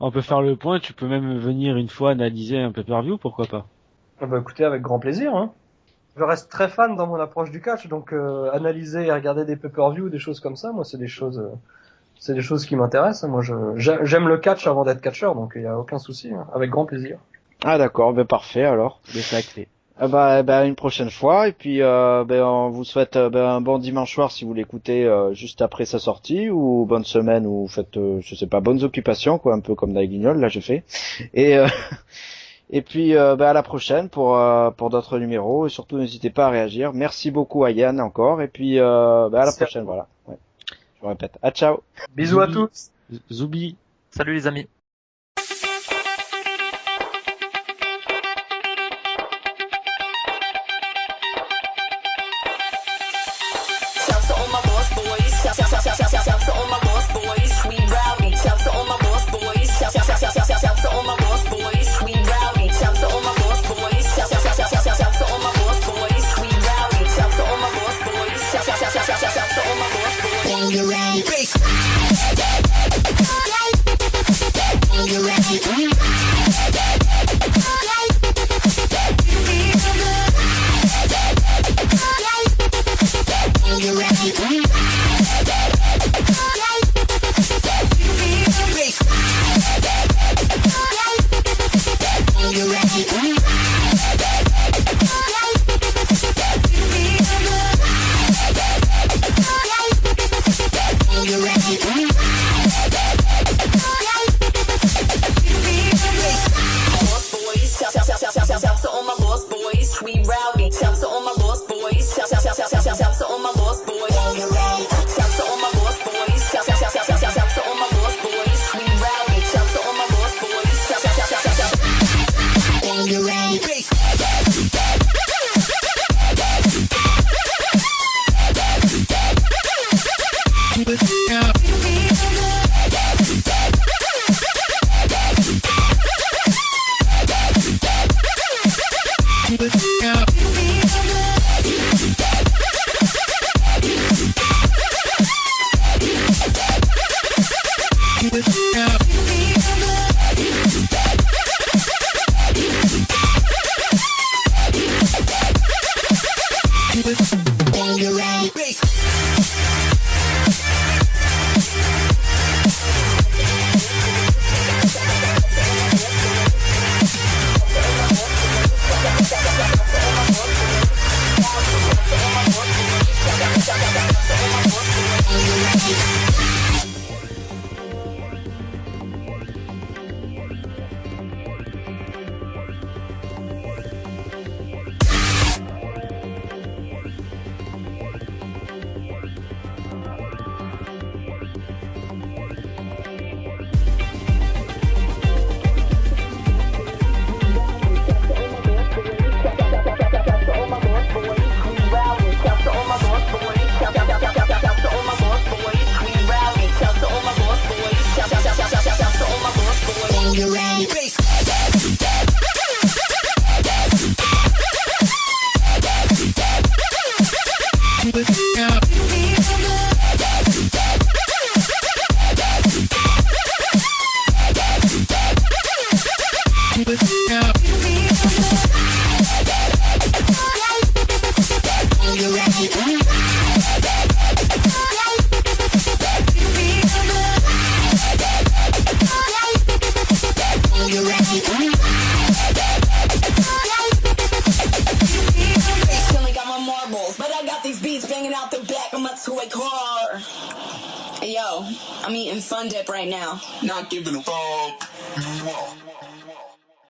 On peut faire le point, tu peux même venir une fois analyser un pay-per-view, pourquoi pas. Ah bah écoutez, avec grand plaisir. Hein. Je reste très fan dans mon approche du catch, donc analyser et regarder des pay-per-view, des choses comme ça, moi c'est des choses qui m'intéressent. Moi j'aime le catch avant d'être catcheur, donc il y a aucun souci, hein. Avec grand plaisir. Ah d'accord, parfait alors. Mais c'est acté. Une prochaine fois et puis on vous souhaite un bon dimanche soir si vous l'écoutez juste après sa sortie ou bonne semaine ou faites je sais pas bonnes occupations quoi un peu comme dans les Guignols là je fais et et puis à la prochaine pour d'autres numéros et surtout n'hésitez pas à réagir. Merci beaucoup à Yann encore et puis à la prochaine voilà. Ouais. Je répète. À ciao. Bisous à tous. Zoubi. Salut les amis. Yeah. But I got these beats banging out the back of my toy car. Hey yo, I'm eating Fun Dip right now. Not giving a fuck.